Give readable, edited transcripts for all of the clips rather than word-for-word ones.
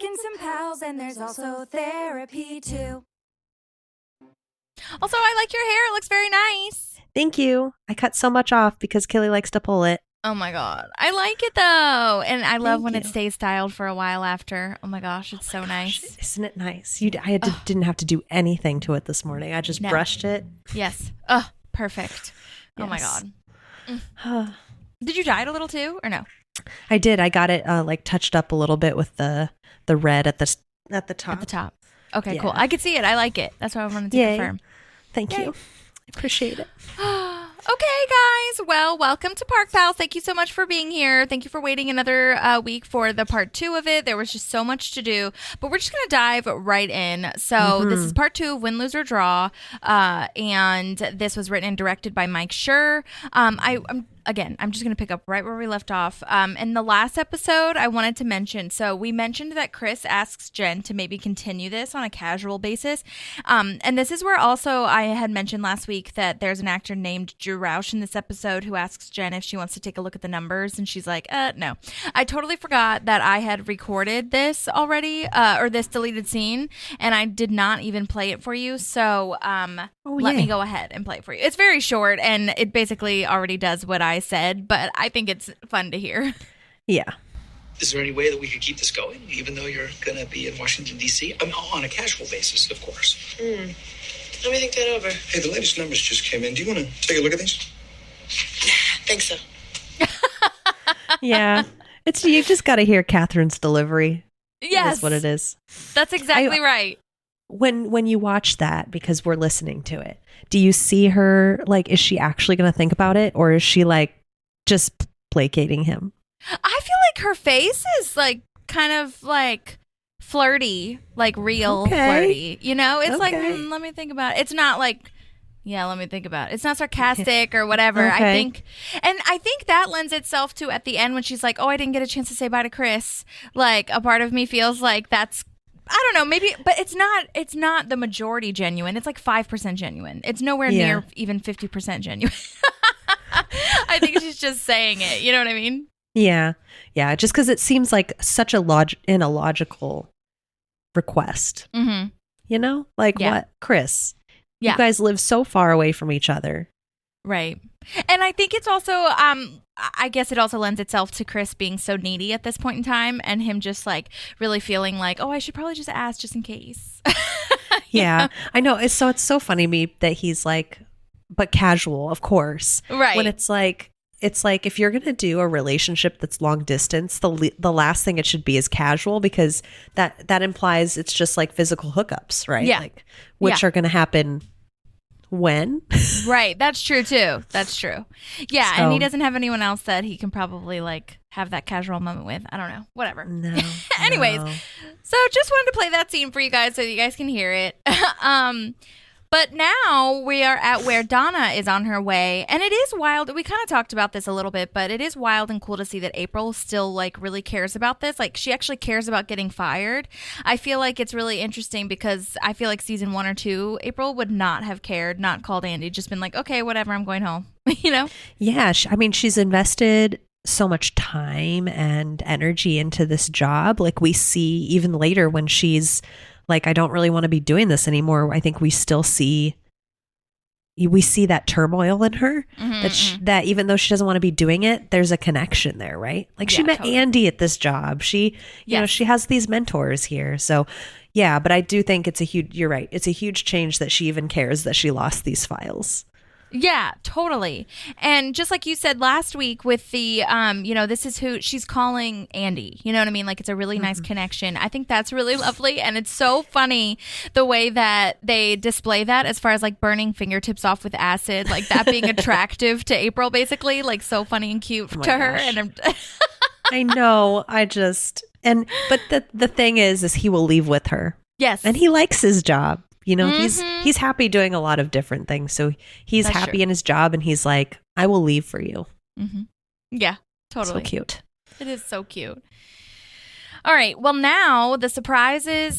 and some pals, and there's also therapy too. Also, I like your hair. It looks very nice. Thank you. I cut so much off because Kelly likes to pull it. Oh my God. I like it though. And I love when you. it stays styled for a while after. Oh my gosh, it's so nice. Isn't it nice? Didn't have to do anything to it this morning. I just brushed it. Yes. Oh, perfect. Yes. Oh my God. Did you dye it a little too or no? I did. I got it like touched up a little bit with the red at the top. At the top. Okay, cool. I could see it. I like it. That's why I wanted to confirm. Thank you. I appreciate it. Okay, guys. Well, welcome to Park Pals. Thank you so much for being here. Thank you for waiting another week for the part 2 of it. There was just so much to do, but we're just going to dive right in. So this is part 2 of Win, Lose, or Draw, and this was written and directed by Mike Schur. I'm just going to pick up right where we left off. In the last episode, I wanted to mention, so we mentioned that Chris asks Jen to maybe continue this on a casual basis. And this is where also I had mentioned last week that there's an actor named Drew Roush in this episode who asks Jen if she wants to take a look at the numbers. And she's like, no. I totally forgot that I had recorded this already, or this deleted scene, and I did not even play it for you. So let me go ahead and play it for you. It's very short, and it basically already does what I said, but I think it's fun to hear. Yeah. Is there any way that we could keep this going, even though you're going to be in Washington, D.C.? I mean, on a casual basis, of course. Let me think that over. Hey, the latest numbers just came in. Do you want to take a look at these? Think so. Yeah. You just got to hear Catherine's delivery. Yes. That's what it is. That's exactly right. When you watch that, because we're listening to it, do you see her, like, is she actually going to think about it, or is she, like, just placating him? I feel like her face is, like, kind of, like, flirty, like, real flirty. You know? It's like, let me think about it. It's not, like, let me think about it. It's not sarcastic or whatever. I think that lends itself to, at the end, when she's like, oh, I didn't get a chance to say bye to Chris. Like, a part of me feels like that's, I don't know, maybe, but it's not the majority genuine. It's like 5% genuine. It's nowhere near even 50% genuine. I think she's just saying it. You know what I mean? Yeah. Yeah. Just because it seems like such a illogical request. Mm-hmm. You know? Like what? Chris, you guys live so far away from each other. Right. And I think it's also, I guess it also lends itself to Chris being so needy at this point in time, and him just like really feeling like, oh, I should probably just ask just in case. Yeah, I know. It's so funny to me that he's like, but casual, of course. Right. When it's like if you're going to do a relationship that's long distance, the last thing it should be is casual, because that implies it's just like physical hookups, right? Yeah. Like, which are going to happen when? Right. That's true too. That's true. Yeah. And he doesn't have anyone else that he can probably like have that casual moment with. I don't know. Whatever. No. Anyways, so just wanted to play that scene for you guys so you guys can hear it. But now we are at where Donna is on her way, and it is wild. We kind of talked about this a little bit, but it is wild and cool to see that April still like really cares about this. Like, she actually cares about getting fired. I feel like it's really interesting because I feel like season 1 or 2, April would not have cared, not called Andy, just been like, okay, whatever, I'm going home. You know? Yeah. I mean, she's invested so much time and energy into this job. Like, we see even later when she's like, I don't really want to be doing this anymore. I think we still see that turmoil in her, that even though she doesn't want to be doing it, there's a connection there, right? Like, she met Andy at this job. She, you know, she has these mentors here. So yeah, but I do think you're right. It's a huge change that she even cares that she lost these files. Yeah, totally. And just like you said last week with the, this is who she's calling Andy. You know what I mean? Like, it's a really nice connection. I think that's really lovely. And it's so funny the way that they display that as far as like burning fingertips off with acid, like that being attractive to April, basically, like so funny and cute to her. And I know. But the thing is he will leave with her. Yes. And he likes his job. You know, he's happy doing a lot of different things. So he's happy in his job, and he's like, I will leave for you. Mm-hmm. Yeah, totally. So cute. It is so cute. All right. Well, now the surprise is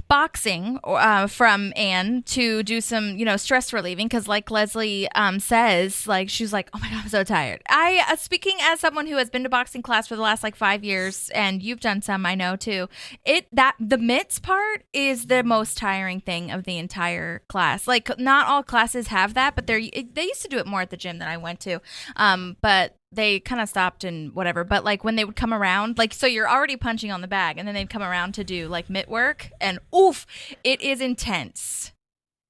boxing from Anne to do some, stress relieving. Because like Leslie says, like she's like, oh my God, I'm so tired. I speaking as someone who has been to boxing class for the last like 5 years, and you've done some, I know too. The mitts part is the most tiring thing of the entire class. Like not all classes have that, but they used to do it more at the gym that I went to. But they kind of stopped and whatever. But like when they would come around, like, so you're already punching on the bag and then they'd come around to do like mitt work, and oof, it is intense.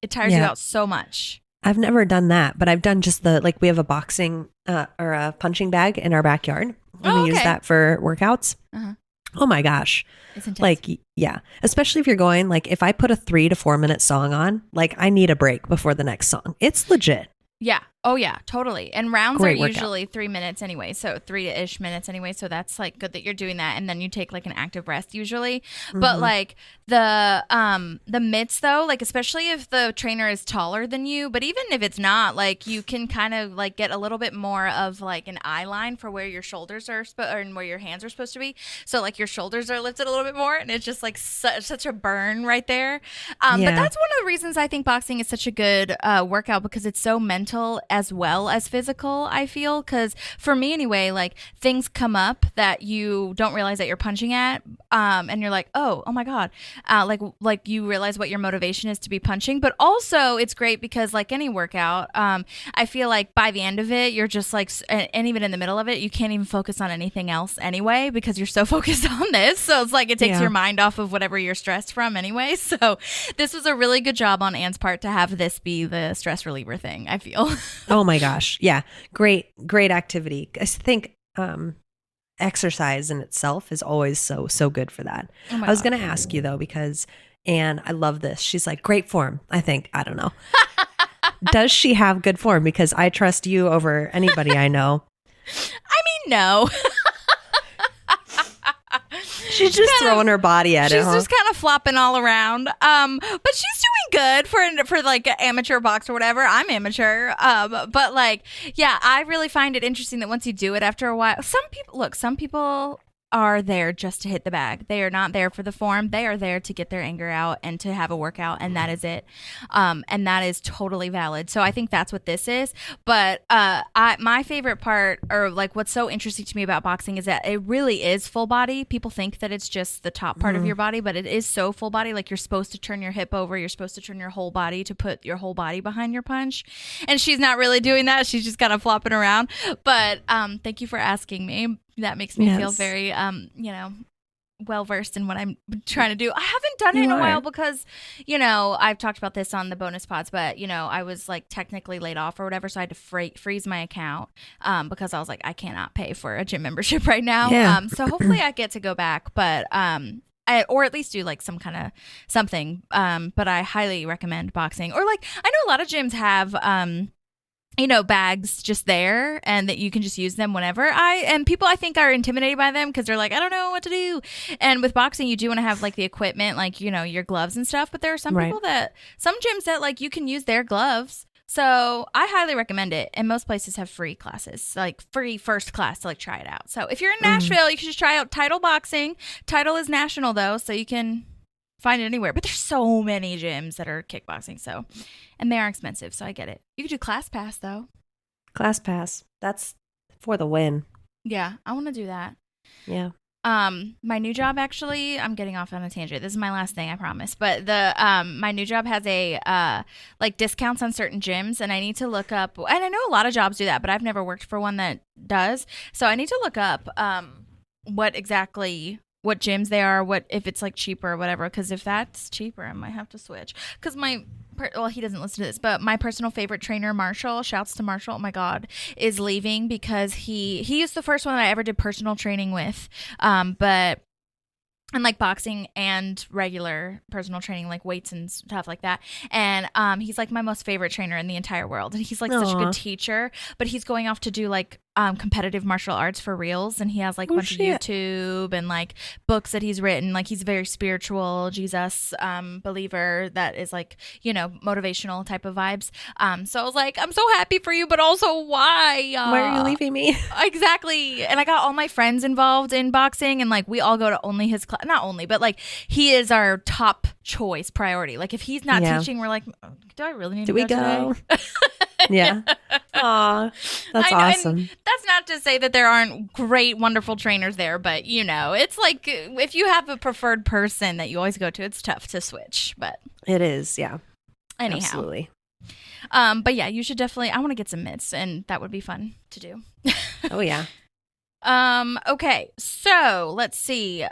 It tires you out so much. I've never done that, but I've done just we have a boxing or a punching bag in our backyard. And we use that for workouts. Uh-huh. Oh my gosh. It's intense. Like, yeah. Especially if you're going, like if I put a 3 to 4 minute song on, like I need a break before the next song. It's legit. Yeah. Oh yeah, totally. And rounds Great are workout. usually 3 minutes anyway, so 3-ish minutes anyway. So that's like good that you're doing that, and then you take like an active rest usually. Mm-hmm. But like the mitts though, like especially if the trainer is taller than you, but even if it's not, like you can kind of like get a little bit more of like an eye line for where your shoulders are and where your hands are supposed to be. So like your shoulders are lifted a little bit more, and it's just like such a burn right there. But that's one of the reasons I think boxing is such a good workout, because it's so mental as well as physical, I feel. Because for me anyway, like things come up that you don't realize that you're punching at, and you're like, oh my God, like you realize what your motivation is to be punching. But also it's great because like any workout, I feel like by the end of it, you're just like, and even in the middle of it, you can't even focus on anything else anyway, because you're so focused on this. So it's like it takes your mind off of whatever you're stressed from anyway. So this was a really good job on Anne's part to have this be the stress reliever thing, I feel. Oh my gosh. Yeah. Great activity. I think exercise in itself is always so good for that. I was going to ask you though, because Anne, I love this. She's like, great form. I don't know. Does she have good form? Because I trust you over anybody I know. I mean, no. She's just throwing her body at it. She's just kind of flopping all around. But she's doing good for like an amateur box or whatever. I'm amateur. But like, yeah, I really find it interesting that once you do it after a while, some people are there just to hit the bag. They are not there for the form. They are there to get their anger out and to have a workout, and that is it. And that is totally valid. So I think that's what this is. But my favorite part, or like what's so interesting to me about boxing, is that it really is full body. People think that it's just the top part of your body, but it is so full body. Like you're supposed to turn your hip over. You're supposed to turn your whole body to put your whole body behind your punch. And she's not really doing that. She's just kind of flopping around. But thank you for asking me. That makes me feel very, well versed in what I'm trying to do. I haven't done it in a while because, I've talked about this on the bonus pods, but I was like technically laid off or whatever, so I had to freeze my account because I was like, I cannot pay for a gym membership right now. Yeah. So hopefully I get to go back, but or at least do like some kind of something. But I highly recommend boxing. Or like I know a lot of gyms have bags just there and that you can just use them whenever. People I think are intimidated by them because they're like, I don't know what to do. And with boxing, you do want to have like the equipment, like, your gloves and stuff. But there are some people some gyms that like you can use their gloves. So I highly recommend it. And most places have free classes, like free first class to like try it out. So if you're in Nashville, you can just try out Title Boxing. Title is national though, so you can find it anywhere. But there's so many gyms that are kickboxing, and they are expensive, so I get it. You could do Class Pass though. Class Pass. That's for the win. Yeah, I want to do that. Yeah. My new job, actually, I'm getting off on a tangent. This is my last thing, I promise. But my new job has a like discounts on certain gyms, and I need to look up. And I know a lot of jobs do that, but I've never worked for one that does. So I need to look up what gyms they are, if it's like cheaper or whatever. Because if that's cheaper, I might have to switch. Because he doesn't listen to this, but my personal favorite trainer, Marshall, shouts to Marshall, oh my God, is leaving because he was the first one that I ever did personal training with. But like boxing and regular personal training, like weights and stuff like that. And he's like my most favorite trainer in the entire world. And he's like such a good teacher, but he's going off to do like competitive martial arts for reals, and he has like a bunch of YouTube and like books that he's written. Like he's a very spiritual Jesus believer that is like, you know, motivational type of vibes. So I was like, I'm so happy for you, but also why are you leaving me? Exactly. And I got all my friends involved in boxing, and like we all go to only his class. Not only, but like he is our top choice priority. Like if he's not teaching, we're like, do I really need to go today? Yeah. Aw, that's awesome. And that's not to say that there aren't great, wonderful trainers there, but you know, it's like if you have a preferred person that you always go to, it's tough to switch. But it is, yeah. Anyhow. Absolutely. But yeah, you should definitely. I want to get some mitts, and that would be fun to do. Oh yeah. Okay, so let's see.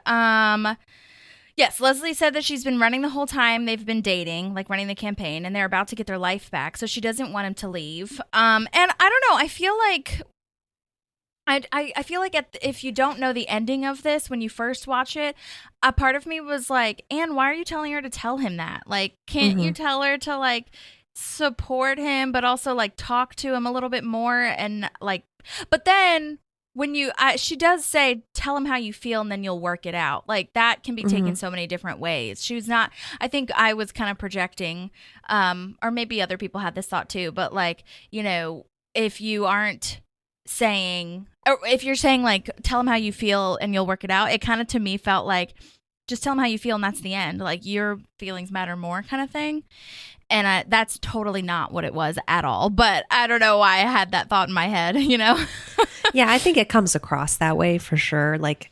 Yes, Leslie said that she's been running the whole time they've been dating, like running the campaign, and they're about to get their life back, so she doesn't want him to leave. And I don't know, I feel like I feel like if you don't know the ending of this when you first watch it, a part of me was like, Anne, why are you telling her to tell him that? Like, can't you tell her to like support him, but also like talk to him a little bit more, and like, but then when she does say, tell him how you feel and then you'll work it out. Like that can be taken so many different ways. She was not, I think I was kind of projecting, or maybe other people had this thought too, but like, you know, if you aren't saying, or if you're saying like, tell him how you feel and you'll work it out, it kind of to me felt like, just tell him how you feel and that's the end. Like your feelings matter more kind of thing. And that's totally not what it was at all. But I don't know why I had that thought in my head, you know? Yeah, I think it comes across that way for sure. Like,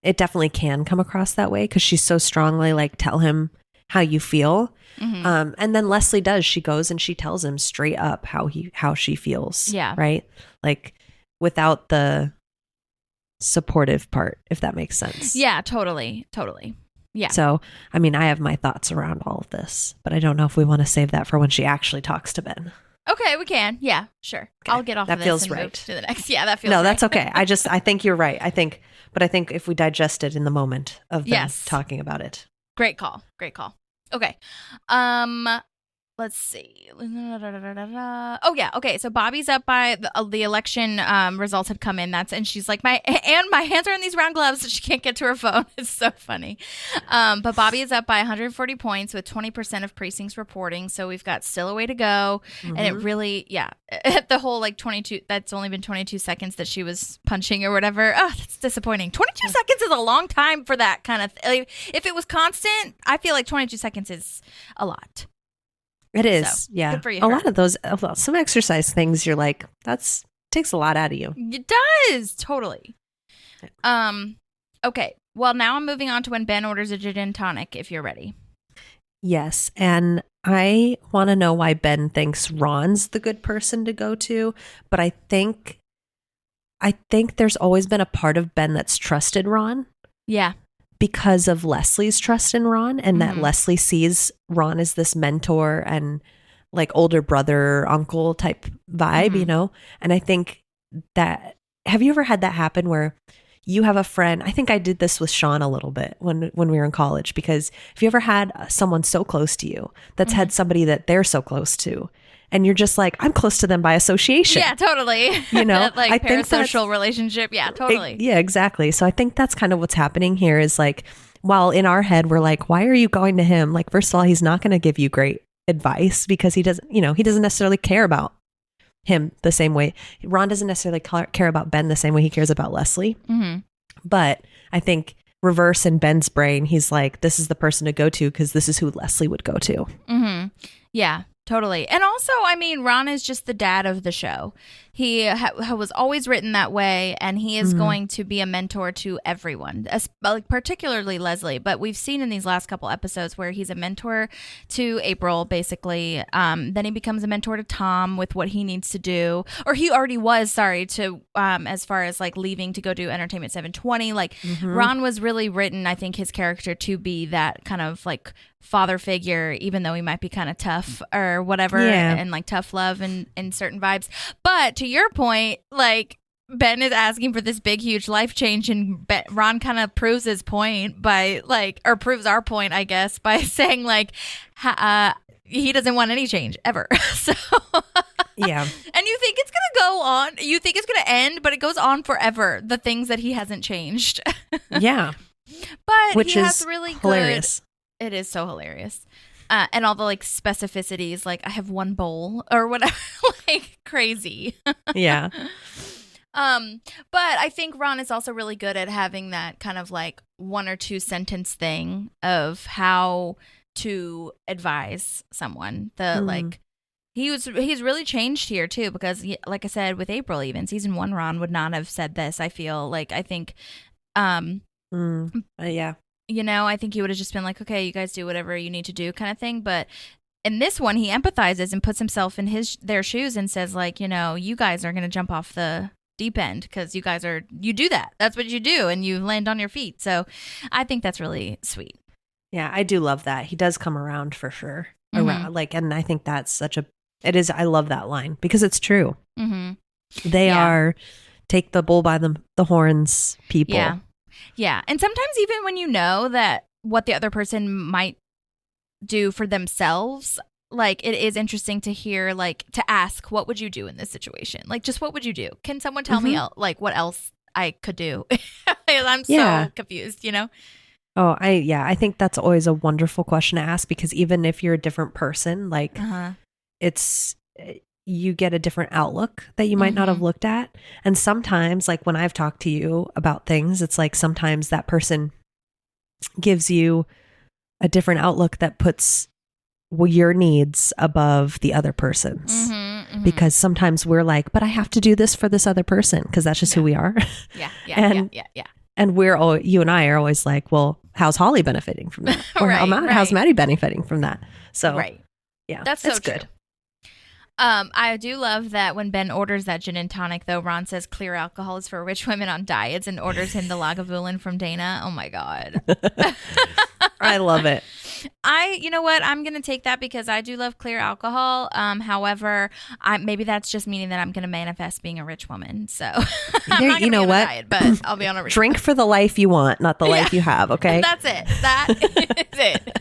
it definitely can come across that way because she's so strongly like, tell him how you feel. And then Leslie does. She goes and she tells him straight up how she feels. Yeah. Right? Like, without the supportive part, if that makes sense. Yeah, totally. Yeah. So, I mean, I have my thoughts around all of this, but I don't know if we want to save that for when she actually talks to Ben. Okay, we can. Yeah, sure. Okay. I'll get off of this feels and right. move to the next. Yeah, that feels No, right. that's okay. I think you're right. I think if we digest it in the moment of them talking about it. Great call. Okay. Let's see. Oh yeah. Okay. So Bobby's up by the election results had come in. And she's like, my hands are in these round gloves, so she can't get to her phone. It's so funny. But Bobby is up by 140 points with 20% of precincts reporting. So we've got still a way to go. And it really, the whole like 22. That's only been 22 seconds that she was punching or whatever. Oh, that's disappointing. 22 seconds is a long time for that kind of. If it was constant, I feel like 22 seconds is a lot. It is, so, yeah. Good for you, a lot of those, some exercise things, you're like, takes a lot out of you. It does, totally. Okay. Well, now I'm moving on to when Ben orders a gin and tonic. If you're ready. Yes, and I want to know why Ben thinks Ron's the good person to go to, but I think there's always been a part of Ben that's trusted Ron. Yeah. Because of Leslie's trust in Ron, and that Leslie sees Ron as this mentor and like older brother, uncle type vibe, you know? And I think that, have you ever had that happen where you have a friend? I think I did this with Sean a little bit when we were in college, because if you ever had someone so close to you that's had somebody that they're so close to, and you're just like, I'm close to them by association. Yeah, totally. You know, that, like I think parasocial relationship. Yeah, totally. Yeah, exactly. So I think that's kind of what's happening here is like, while in our head, we're like, why are you going to him? Like, first of all, he's not going to give you great advice because he doesn't necessarily care about him the same way. Ron doesn't necessarily care about Ben the same way he cares about Leslie. But I think reverse in Ben's brain, he's like, this is the person to go to because this is who Leslie would go to. Yeah. Totally. And also, I mean, Ron is just the dad of the show. He was always written that way, and he is going to be a mentor to everyone, particularly Leslie. But we've seen in these last couple episodes where he's a mentor to April, basically. Then he becomes a mentor to Tom with what he needs to do. Or he already was, to as far as like leaving to go do Entertainment 720. Like Ron was really written, I think, his character to be that kind of like father figure, even though he might be kind of tough or whatever, and like tough love and certain vibes. But to your point, like Ben is asking for this big, huge life change, and Ron kind of proves his point by like, or proves our point, I guess, by saying like he doesn't want any change ever. So Yeah. And you think it's going to go on. You think it's going to end, but it goes on forever. The things that he hasn't changed. Yeah. But Which he is has really hilarious. good. It is so hilarious. And all the like specificities, like I have one bowl or whatever, like crazy. Yeah. But I think Ron is also really good at having that kind of like 1 or 2 sentence thing of how to advise someone. Like he's really changed here too, because like I said with April, even season 1, Ron would not have said this. I feel like I think, yeah. you know, I think he would have just been like, okay, you guys do whatever you need to do kind of thing. But in this one, he empathizes and puts himself in their shoes and says like, you know, you guys are going to jump off the deep end because you do that. That's what you do. And you land on your feet. So I think that's really sweet. Yeah, I do love that. He does come around for sure. And I think that's I love that line because it's true. Mm-hmm. They are take the bull by the horns people. Yeah. Yeah. And sometimes even when you know that what the other person might do for themselves, like it is interesting to hear, like to ask, what would you do in this situation? Like, just what would you do? Can someone tell me like what else I could do? I'm so confused, you know? Oh, I think that's always a wonderful question to ask because even if you're a different person, like you get a different outlook that you might not have looked at. And sometimes like when I've talked to you about things, it's like sometimes that person gives you a different outlook that puts your needs above the other person's. Because sometimes we're like, but I have to do this for this other person because that's just who we are. Yeah. And you and I are always like, well, how's Holly benefiting from that? Or how's Maddie benefiting from that? So, yeah, that's so good. I do love that when Ben orders that gin and tonic, though, Ron says clear alcohol is for rich women on diets and orders him the Lagavulin from Dana. Oh my God. I love it. You know what? I'm going to take that because I do love clear alcohol. However, maybe that's just meaning that I'm going to manifest being a rich woman. So I'm not you know what? Diet, but I'll be on a rich Drink for the life you want, not the life you have. Okay. That's it. That is it.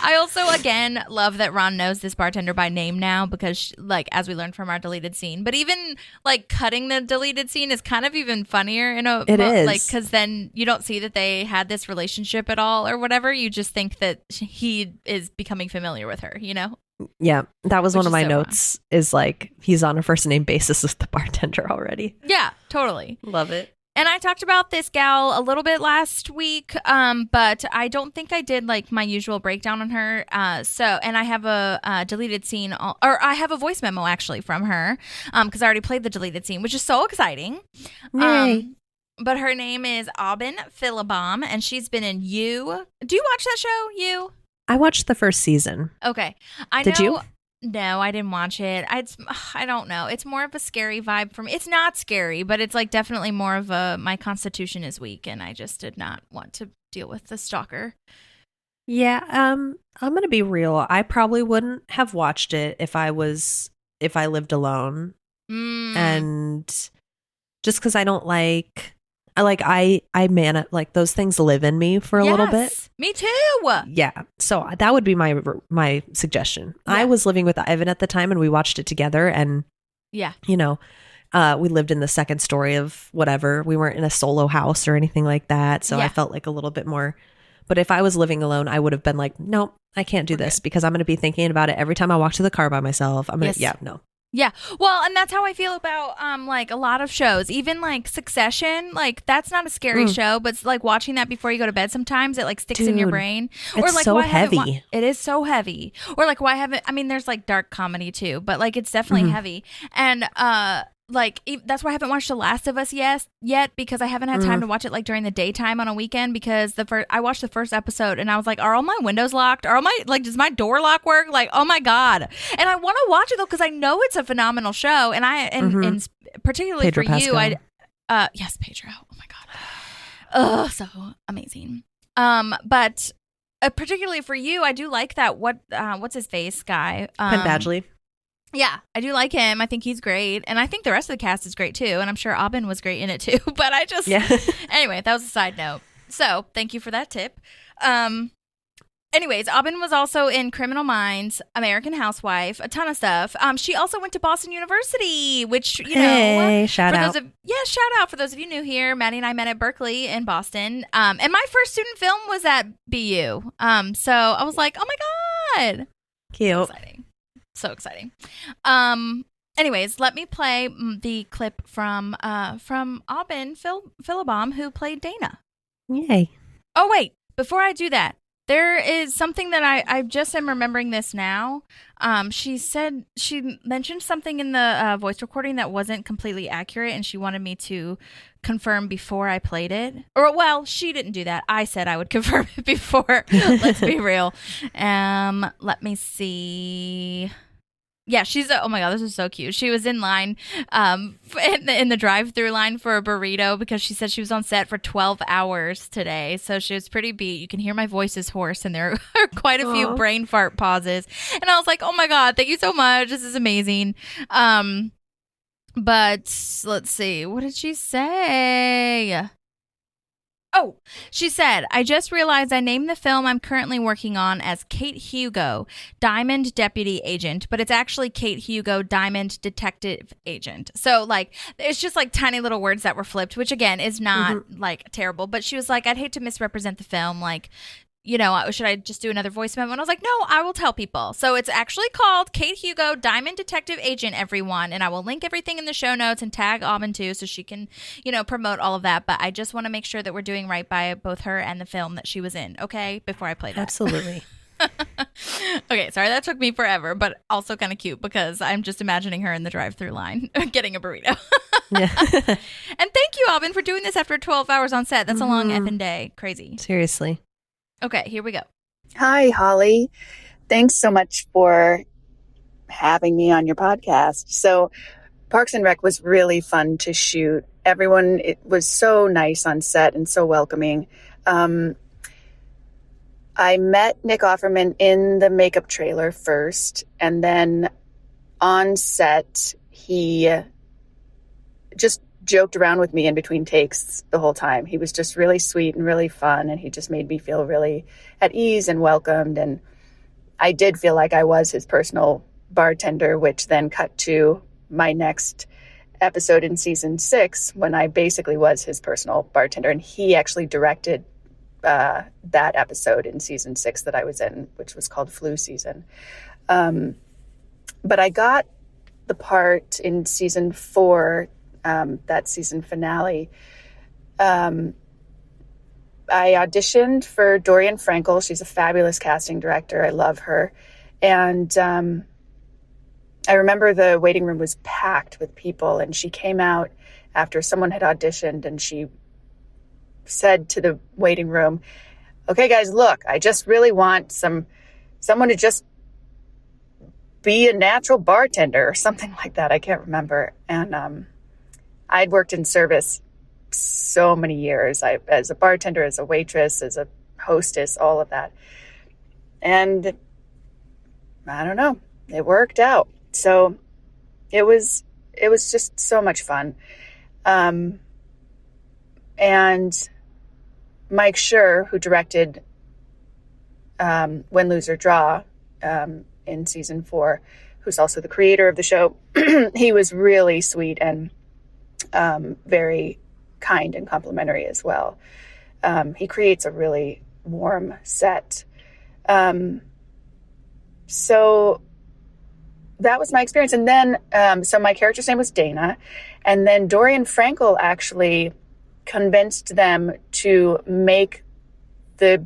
I also, again, love that Ron knows this bartender by name now because, like, as we learned from our deleted scene. But even, like, cutting the deleted scene is kind of even funnier. It is. Like, because then you don't see that they had this relationship at all or whatever. You just think that he is becoming familiar with her, you know? Yeah. That was one of my notes is, like, he's on a first name basis with the bartender already. Yeah, totally. Love it. And I talked about this gal a little bit last week, but I don't think I did like my usual breakdown on her. And I have a deleted scene, or I have a voice memo actually from her, because I already played the deleted scene, which is so exciting. Yay. But her name is Aubyn Philabaum, and she's been in You. Do you watch that show, You? I watched the first season. Okay, Did you? No, I didn't watch it. I don't know. It's more of a scary vibe for me. It's not scary, but it's like definitely more of my constitution is weak and I just did not want to deal with the stalker. Yeah, I'm going to be real. I probably wouldn't have watched it if I lived alone. And just cuz I don't like those things live in me for a little bit. Me too. Yeah. So that would be my suggestion. Yeah. I was living with Ivan at the time and we watched it together and we lived in the second story of whatever. We weren't in a solo house or anything like that. So I felt like a little bit more, but if I was living alone, I would have been like, nope, I can't do this because I'm going to be thinking about it every time I walk to the car by myself. No. Yeah. Well, and that's how I feel about like a lot of shows, even like Succession. Like that's not a scary show, but it's like watching that before you go to bed sometimes it like sticks in your brain. It's like so heavy. It is so heavy. Or like why haven't there's like dark comedy too, but like it's definitely heavy. And like that's why I haven't watched The Last of Us yet because I haven't had time to watch it like during the daytime on a weekend because I watched the first episode and I was like, are all my windows locked? Does my door lock work? Like, oh my God. And I want to watch it though because I know it's a phenomenal show and particularly Pedro for Pascal. you, yes, Pedro. Oh my God. Oh, so amazing. But particularly for you, I do like that. What's his face guy? Penn Badgley. Yeah, I do like him. I think he's great. And I think the rest of the cast is great too. And I'm sure Aubyn was great in it too. But anyway, that was a side note. So thank you for that tip. Anyways, Aubyn was also in Criminal Minds, American Housewife, a ton of stuff. She also went to Boston University, which, you know, shout out. Shout out for those of you new here. Maddie and I met at Berkeley in Boston. And my first student film was at BU. So I was like, oh my God. Cute. Exciting. So exciting. Anyways, let me play the clip from Aubyn Philabaum, who played Dana. Yay. Oh, wait. Before I do that, there is something that I just am remembering this now. She mentioned something in the voice recording that wasn't completely accurate, and she wanted me to confirm before I played it. Or, well, she didn't do that. I said I would confirm it before. Let's be real. Let me see. Yeah, oh my God, this is so cute. She was in line, in the drive-through line for a burrito because she said she was on set for 12 hours today. So she was pretty beat. You can hear my voice is hoarse and there are quite a few brain fart pauses. And I was like, oh my God, thank you so much. This is amazing. But let's see. What did she say? Oh, she said, I just realized I named the film I'm currently working on as Kate Hugo, Diamond Deputy Agent, but it's actually Kate Hugo, Diamond Detective Agent. So, like, it's just like tiny little words that were flipped, which again is not like terrible. But she was like, I'd hate to misrepresent the film. Like, you know, should I just do another voice memo? And I was like, no, I will tell people. So it's actually called Kate Hugo, Diamond Detective Agent, everyone. And I will link everything in the show notes and tag Aubyn too so she can, you know, promote all of that. But I just want to make sure that we're doing right by both her and the film that she was in, okay? Before I play that. Absolutely. Okay, sorry, that took me forever, but also kind of cute because I'm just imagining her in the drive-through line getting a burrito. Yeah. And thank you, Aubyn, for doing this after 12 hours on set. That's a long effing day. Crazy. Seriously. Okay, here we go. Hi, Holly. Thanks so much for having me on your podcast. So Parks and Rec was really fun to shoot. Everyone, it was so nice on set and so welcoming. I met Nick Offerman in the makeup trailer first, and then on set, he just joked around with me in between takes the whole time. He was just really sweet and really fun, and he just made me feel really at ease and welcomed. And I did feel like I was his personal bartender, which then cut to my next episode in season 6 when I basically was his personal bartender. And he actually directed that episode in season 6 that I was in, which was called Flu Season. But I got the part in season 4, that season finale. I auditioned for Dorian Frankel. She's a fabulous casting director. I love her. And I remember the waiting room was packed with people, and she came out after someone had auditioned, and she said to the waiting room, okay, guys, look, I just really want someone to just be a natural bartender or something like that. I can't remember. And I'd worked in service so many years, as a bartender, as a waitress, as a hostess, all of that. And I don't know, it worked out. So it was just so much fun. And Mike Schur, who directed Win, Lose, or Draw in season 4, who's also the creator of the show, he was really sweet and very kind and complimentary as well. He creates a really warm set. So that was my experience. And then, so my character's name was Dana. And then Dorian Frankel actually convinced them to make the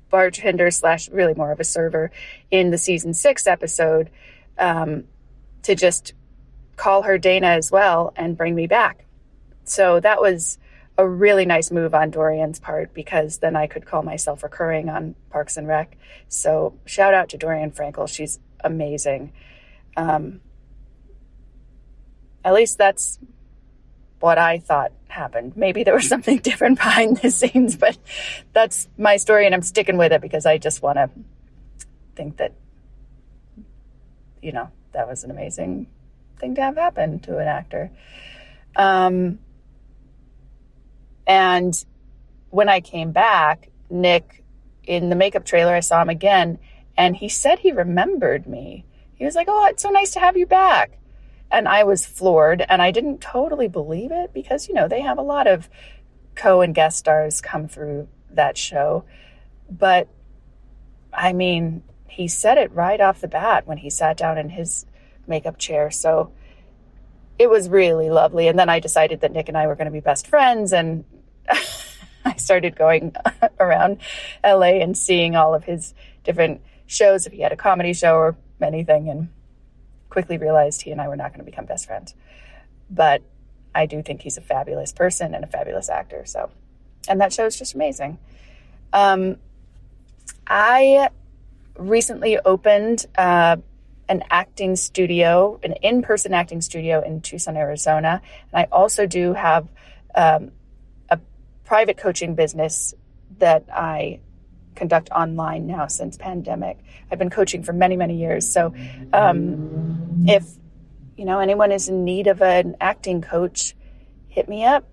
bartender / really more of a server in the season 6 episode, to just call her Dana as well and bring me back. So that was a really nice move on Dorian's part, because then I could call myself recurring on Parks and Rec. So shout out to Dorian Frankel. She's amazing. At least that's what I thought happened. Maybe there was something different behind the scenes, but that's my story, and I'm sticking with it because I just want to think that, you know, that was an amazing thing to have happen to an actor. And when I came back, Nick in the makeup trailer, I saw him again, and he said he remembered me. He was like, "Oh, it's so nice to have you back." And I was floored, and I didn't totally believe it because, they have a lot of and guest stars come through that show. But, I mean, he said it right off the bat when he sat down in his makeup chair. So it was really lovely. And then I decided that Nick and I were going to be best friends, and I started going around LA and seeing all of his different shows, if he had a comedy show or anything, and quickly realized he and I were not going to become best friends. But I do think he's a fabulous person and a fabulous actor. So, and that show is just amazing. I recently opened an acting studio, an in-person acting studio in Tucson, Arizona. And I also do have a private coaching business that I conduct online now since pandemic. I've been coaching for many, many years. So if anyone is in need of an acting coach, hit me up.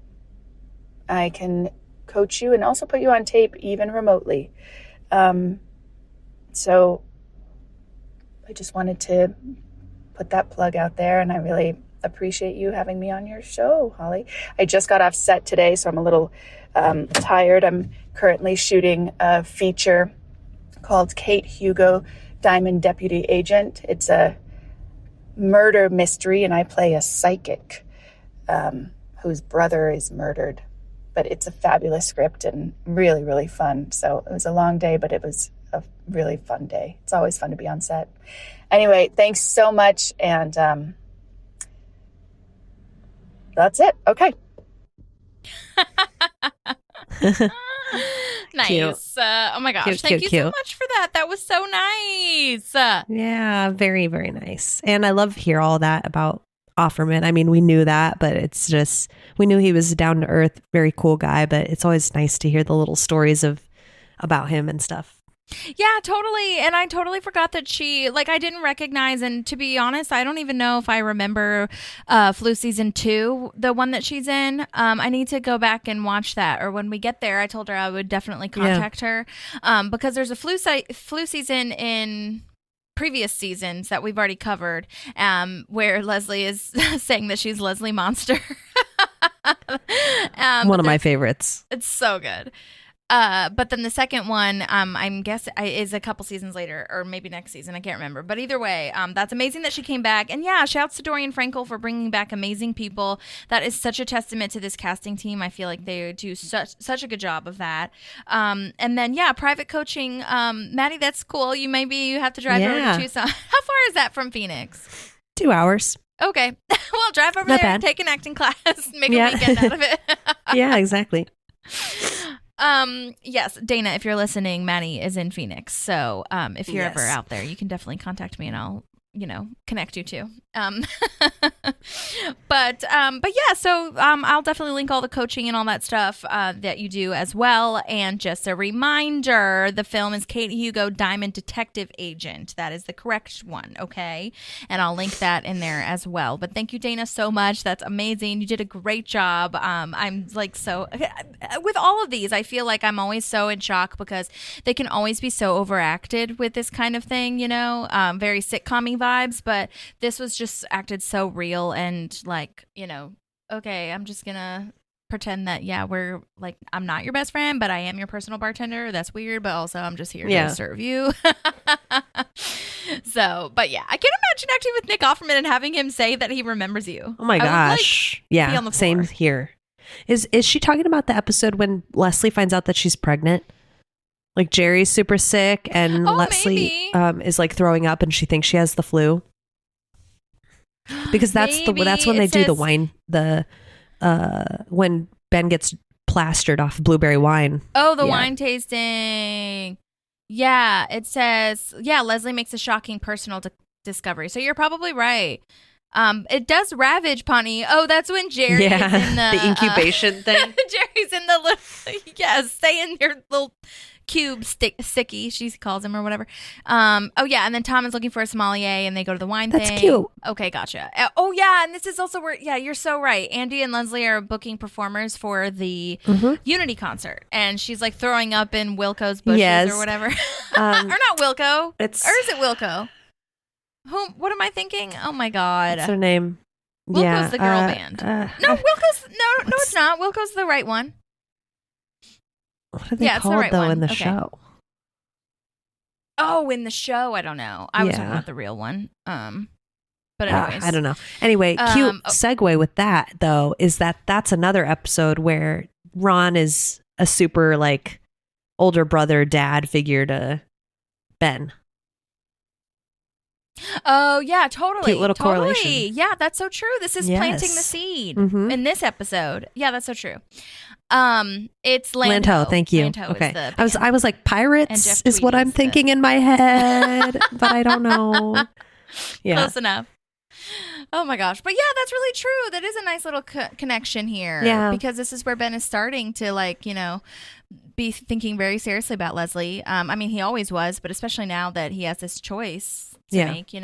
I can coach you and also put you on tape, even remotely. So I just wanted to put that plug out there, and I really appreciate you having me on your show, Holly. I just got off set today, so I'm a little tired. I'm currently shooting a feature called Kate Hugo, Diamond Deputy Agent. It's a murder mystery, and I play a psychic whose brother is murdered. But it's a fabulous script and really, really fun. So it was a long day, but it was a really fun day. It's always fun to be on set. Anyway, thanks so much, and that's it. Okay. Nice. Cute. Oh my gosh. Cute, Thank cute, you so cute. much for that. That was so nice. Yeah, very, very nice. And I love to hear all that about Offerman. I mean, we knew that, but it's just, we knew he was a down to earth, very cool guy, but it's always nice to hear the little stories about him and stuff. Yeah, totally. And I totally forgot that I didn't recognize, and to be honest, I don't even know if I remember Flu Season 2, the one that she's in. I need to go back and watch that, or when we get there, I told her I would definitely contact her because there's a flu season in previous seasons that we've already covered where Leslie is saying that she's Leslie Monster. One of my favorites. It's so good. But then the second one, I'm guessing is a couple seasons later, or maybe next season. I can't remember. But either way, that's amazing that she came back. And yeah, shouts to Dorian Frankel for bringing back amazing people. That is such a testament to this casting team. I feel like they do such a good job of that. And then yeah, private coaching. Maddie, that's cool. You have to drive over to Tucson. How far is that from Phoenix? 2 hours. Okay, well, drive over Not there bad. and take an acting class. Make a weekend out of it. Yeah, exactly. Yes, Dana, if you're listening, Maddie is in Phoenix. So, if you're ever out there, you can definitely contact me and I'll, connect you to. But yeah, so, I'll definitely link all the coaching and all that stuff, that you do as well. And just a reminder, the film is Kate Hugo, Diamond Detective Agent. That is the correct one. Okay. And I'll link that in there as well. But thank you, Dana, so much. That's amazing. You did a great job. I'm like, with all of these, I feel like I'm always so in shock because they can always be so overacted with this kind of thing, very sitcom-y vibes, but this was just acted so real and like, okay, I'm just gonna pretend that, we're like, I'm not your best friend, but I am your personal bartender. That's weird, but also I'm just here to serve you. So, but yeah, I can't imagine acting with Nick Offerman and having him say that he remembers you. Oh my gosh. Be on the floor. Same here. Is she talking about the episode when Leslie finds out that she's pregnant? Like Jerry's super sick and Leslie is like throwing up and she thinks she has the flu. Because that's when they do the wine, when Ben gets plastered off blueberry wine. Oh, the wine tasting. Yeah, it says, Leslie makes a shocking personal discovery. So you're probably right. It does ravage Pawnee. Oh, that's when Jerry is in the incubation thing. Jerry's in the little, stay in your little Sticky, she calls him or whatever. Oh yeah, and then Tom is looking for a sommelier, and they go to the wine thing. That's cute. Okay, gotcha. Oh yeah, and this is also where you're so right. Andy and Leslie are booking performers for the Unity concert, and she's like throwing up in Wilco's bushes or whatever, or not Wilco, or is it Wilco? Whom? What am I thinking? Oh my god, what's her name? Wilco's the girl band. No, Wilco's no, it's not. Wilco's the right one. What are they called the right though one. in the Okay. show? Oh, in the show, I don't know. I was talking about the real one. But anyways, I don't know. Anyway, cute segue with that though is that's another episode where Ron is a super like older brother dad figure to Ben. Oh yeah, totally. Cute little totally. correlation. Yeah, that's so true. This is planting the seed in this episode. Yeah, that's so true. It's Lanto. Thank you. Lanto okay, is I was like pirates is what I'm thinking in my head, but I don't know. Yeah, close enough. Oh my gosh, but yeah, that's really true. That is a nice little connection here. Yeah, because this is where Ben is starting to like be thinking very seriously about Leslie. I mean, he always was, but especially now that he has this choice to make.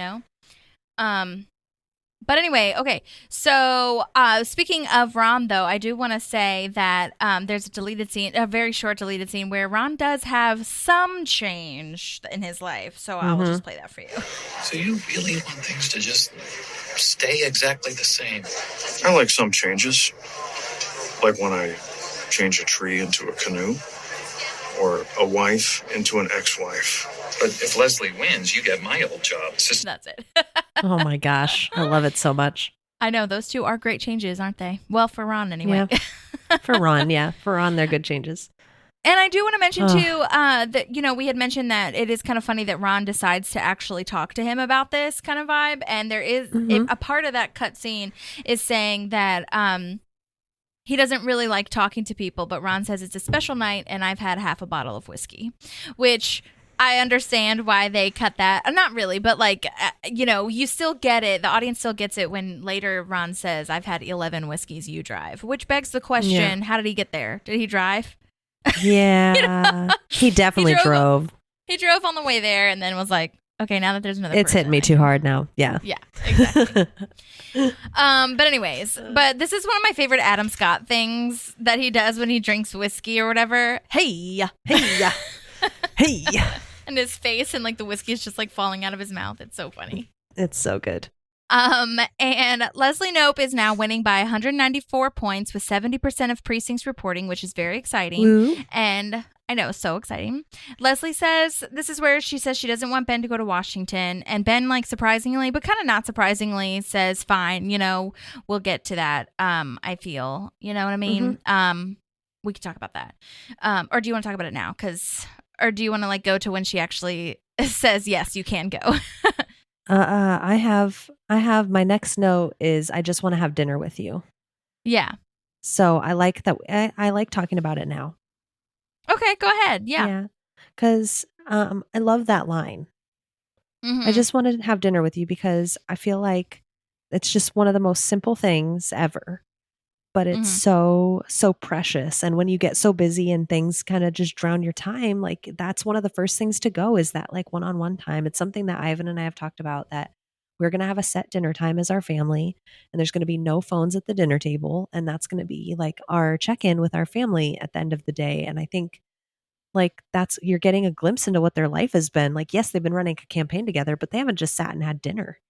But anyway, okay. So speaking of Ron, though, I do want to say that there's a very short deleted scene where Ron does have some change in his life. So I will just play that for you. So you really want things to just stay exactly the same? I like some changes. Like when I change a tree into a canoe or a wife into an ex-wife. But if Leslie wins, you get my old job. That's it. Oh my gosh, I love it so much. I know those two are great changes, aren't they? Well, for Ron anyway. Yeah. For Ron, they're good changes. And I do want to mention too that we had mentioned that it is kind of funny that Ron decides to actually talk to him about this kind of vibe, and there is a part of that cut scene is saying that he doesn't really like talking to people, but Ron says it's a special night and I've had half a bottle of whiskey, which I understand why they cut that. Not really, but like, you still get it. The audience still gets it when later Ron says, I've had 11 whiskeys, you drive, which begs the question, how did he get there? Did he drive? Yeah, he definitely drove. He drove on the way there and then was like, okay, now that there's another it's hitting me too hard now. Yeah. Yeah, exactly. But anyways, but this is one of my favorite Adam Scott things that he does when he drinks whiskey or whatever. Hey. Hey. And his face and like the whiskey is just like falling out of his mouth. It's so funny. It's so good. And Leslie Knope is now winning by 194 points with 70% of precincts reporting, which is very exciting. Woo. And I know, so exciting. Leslie says this is where she says she doesn't want Ben to go to Washington. And Ben, like, surprisingly, but kind of not surprisingly, says, fine, we'll get to that. I feel, you know what I mean? We could talk about that. Or do you want to talk about it now? Or do you want to like go to when she actually says, yes, you can go? I have my next note is I just want to have dinner with you. Yeah. So I like that. I like talking about it now. Okay, go ahead. Yeah. Because I love that line. I just want to have dinner with you because I feel like it's just one of the most simple things ever. But it's so precious. And when you get so busy and things kind of just drown your time, like that's one of the first things to go is that like one-on-one time. It's something that Ivan and I have talked about, that we're going to have a set dinner time as our family, and there's going to be no phones at the dinner table. And that's going to be like our check-in with our family at the end of the day. And I think like you're getting a glimpse into what their life has been. Like, yes, they've been running a campaign together, but they haven't just sat and had dinner.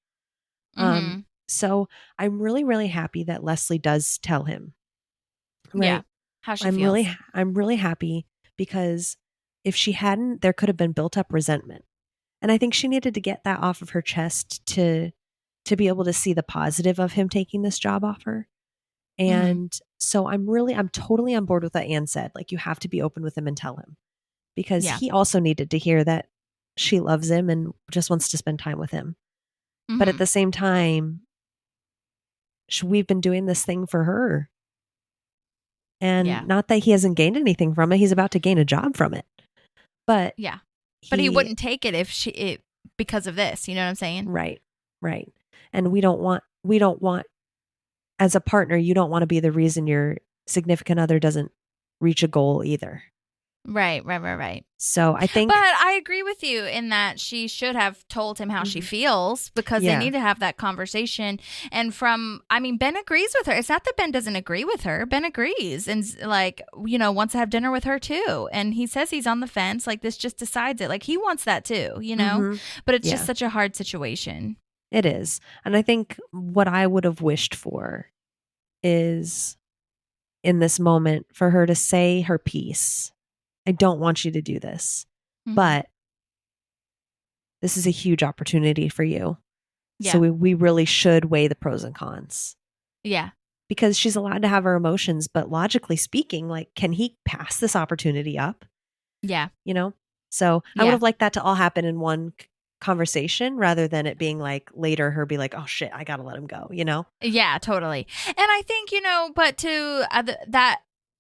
So I'm really, really happy that Leslie does tell him. Right? Yeah. How she feels. I'm really happy because if she hadn't, there could have been built up resentment. And I think she needed to get that off of her chest to be able to see the positive of him taking this job offer. And so I'm totally on board with what Anne said. Like, you have to be open with him and tell him, because he also needed to hear that she loves him and just wants to spend time with him. But at the same time, we've been doing this thing for her. And not that he hasn't gained anything from it. He's about to gain a job from it. But but he wouldn't take it because of this. You know what I'm saying? Right. Right. And we don't want as a partner, you don't want to be the reason your significant other doesn't reach a goal either. Right. So I think, But I agree with you in that she should have told him how she feels, because they need to have that conversation. And Ben agrees with her. It's not that Ben doesn't agree with her. Ben agrees and wants to have dinner with her too. And he says he's on the fence. Like, this just decides it. Like, he wants that too, but it's just such a hard situation. It is. And I think what I would have wished for is, in this moment, for her to say her piece. I don't want you to do this, but this is a huge opportunity for you. Yeah. So we really should weigh the pros and cons. Yeah. Because she's allowed to have her emotions, but logically speaking, like, can he pass this opportunity up? Yeah. So I would have liked that to all happen in one conversation, rather than it being like later her be like, oh shit, I gotta let him go, Yeah, totally. And I think, but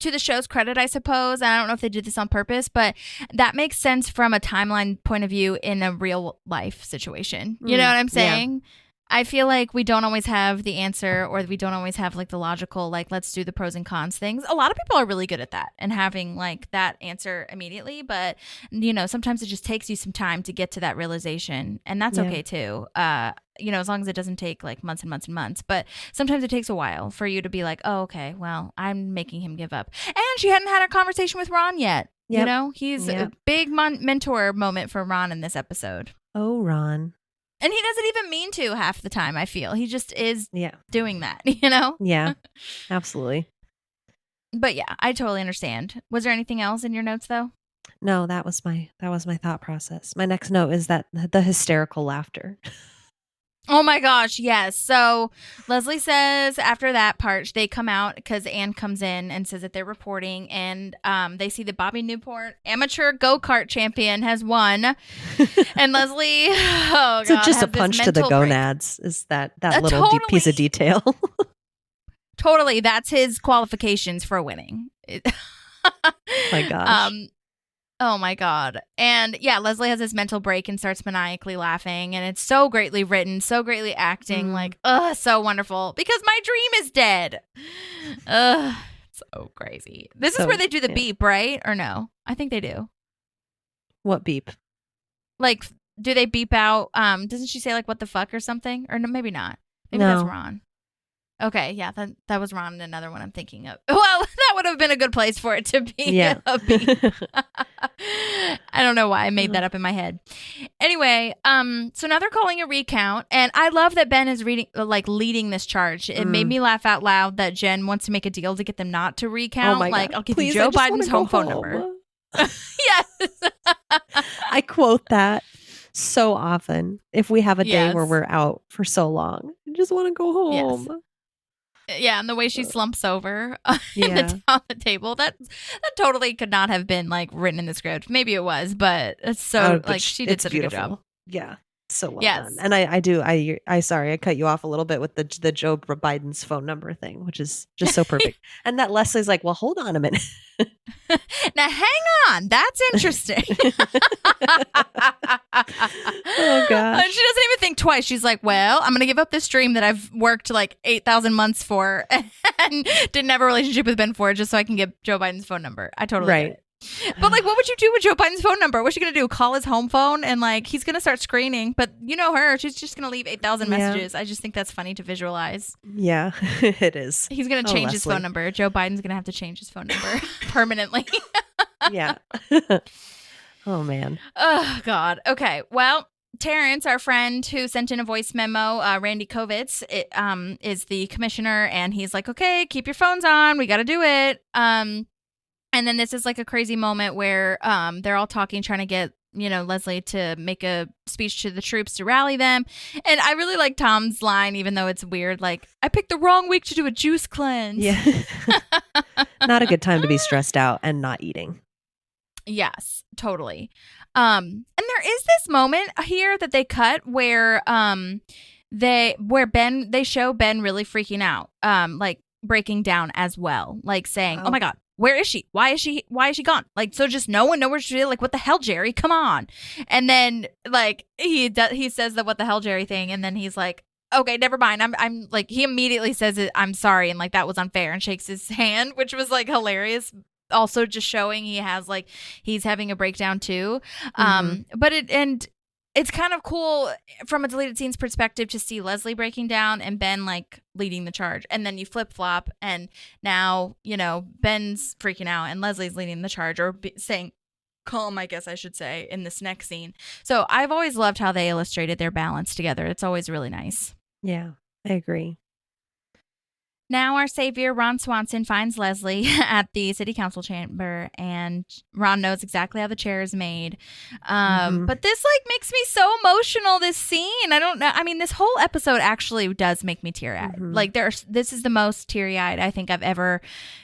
to the show's credit, I suppose, and I don't know if they did this on purpose, but that makes sense from a timeline point of view in a real life situation. You know what I'm saying? Yeah. I feel like we don't always have the answer, or we don't always have like the logical, like, let's do the pros and cons things. A lot of people are really good at that and having like that answer immediately. But, sometimes it just takes you some time to get to that realization. And that's okay too. As long as it doesn't take like months and months and months. But sometimes it takes a while for you to be like, oh, okay, well, I'm making him give up. And she hadn't had a conversation with Ron yet. Yep. He's a big mentor moment for Ron in this episode. Oh, Ron. And he doesn't even mean to half the time, I feel. He just is doing that, Yeah, absolutely. But yeah, I totally understand. Was there anything else in your notes, though? No, that was my thought process. My next note is that the hysterical laughter. Oh my gosh, yes. So Leslie says after that part, they come out because Anne comes in and says that they're reporting, and they see that Bobby Newport, amateur go-kart champion, has won. And Leslie, so just a punch to the gonads is that little piece of detail. Totally. That's his qualifications for winning. My gosh. Oh my God. And yeah, Leslie has this mental break and starts maniacally laughing, and it's so greatly written, so greatly acting, like, so wonderful, because my dream is dead. So crazy. This is where they do the beep, right? Or no? I think they do. What beep? Like, do they beep out? Doesn't she say like, what the fuck or something? Or no, maybe not. Maybe that's Ron. Okay, yeah, that was Ron, and another one I'm thinking of. Well, that would have been a good place for it to be a beep. I don't know why I made that up in my head. Anyway, so now they're calling a recount, and I love that Ben is leading this charge. It made me laugh out loud that Jen wants to make a deal to get them not to recount. Oh my God. I'll give Please, you Joe Biden's home phone number. Yes. I quote that so often. If we have a day where we're out for so long, I just want to go home. Yes. Yeah, and the way she slumps over on the table, that totally could not have been like written in the script. Maybe it was, but it's so she did such beautiful. A good job. Yeah, so well done. And I sorry, I cut you off a little bit with the Joe Biden's phone number thing, which is just so perfect. And that Leslie's like, well, hold on a minute. Now hang on, that's interesting. Oh gosh. She doesn't even think twice. She's like, well, I'm gonna give up this dream that I've worked like 8,000 months for and didn't have a relationship with Ben for, just so I can get Joe Biden's phone number. I totally get it. But like, what would you do with Joe Biden's phone number? What's she gonna do? Call his home phone, and like he's gonna start screening. But you know her, she's just gonna leave 8,000 messages. I just think that's funny to visualize. Yeah, it is. He's gonna change his phone number. Joe Biden's gonna have to change his phone number permanently. Yeah. Oh man. Oh God. Okay. Well, Terrence, our friend who sent in a voice memo, Randy Kovitz, is the commissioner, and he's like, okay, keep your phones on. We got to do it. And then this is like a crazy moment where they're all talking, trying to get, Leslie to make a speech to the troops to rally them. And I really like Tom's line, even though it's weird, like, I picked the wrong week to do a juice cleanse. Yeah. Not a good time to be stressed out and not eating. Yes, totally. And there is this moment here that they cut where they show Ben really freaking out, like breaking down as well, like saying, "Oh my God, where is she? Why is she gone? Like, so just no one knows where she is. Like, what the hell, Jerry? Come on!" And then like he says the "what the hell, Jerry" thing, and then he's like, okay, never mind. I'm like, he immediately says it, I'm sorry, and like that was unfair, and shakes his hand, which was like hilarious. also just showing he has like he's having a breakdown too. But it's kind of cool from a deleted scenes perspective to see Leslie breaking down and Ben like leading the charge. And then you flip flop and now, you know, Ben's freaking out and Leslie's leading the charge or saying calm, I guess I should say, in this next scene. So I've always loved how they illustrated their balance together. It's always really nice. Yeah, I agree. Now our savior, Ron Swanson, finds Leslie at the city council chamber, and Ron knows exactly how the chair is made. But this like makes me so emotional, this scene. I don't know. I mean, this whole episode actually does make me teary-eyed. Like this is the most teary-eyed I think I've ever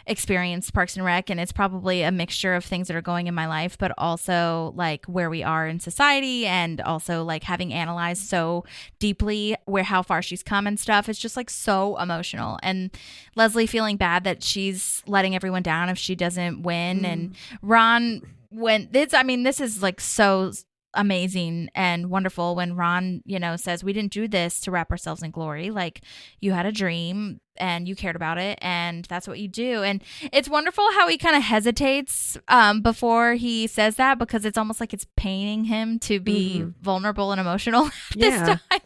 experienced Parks and Rec, and it's probably a mixture of things that are going in my life, but also like where we are in society, and also like having analyzed so deeply how far she's come and stuff. It's just like so emotional. And Leslie feeling bad that she's letting everyone down if she doesn't win. And Ron, this is like so amazing and wonderful when Ron, you know, says we didn't do this to wrap ourselves in glory. Like you had a dream and you cared about it, and that's what you do. And it's wonderful how he kind of hesitates before he says that, because it's almost like it's paining him to be vulnerable and emotional this time.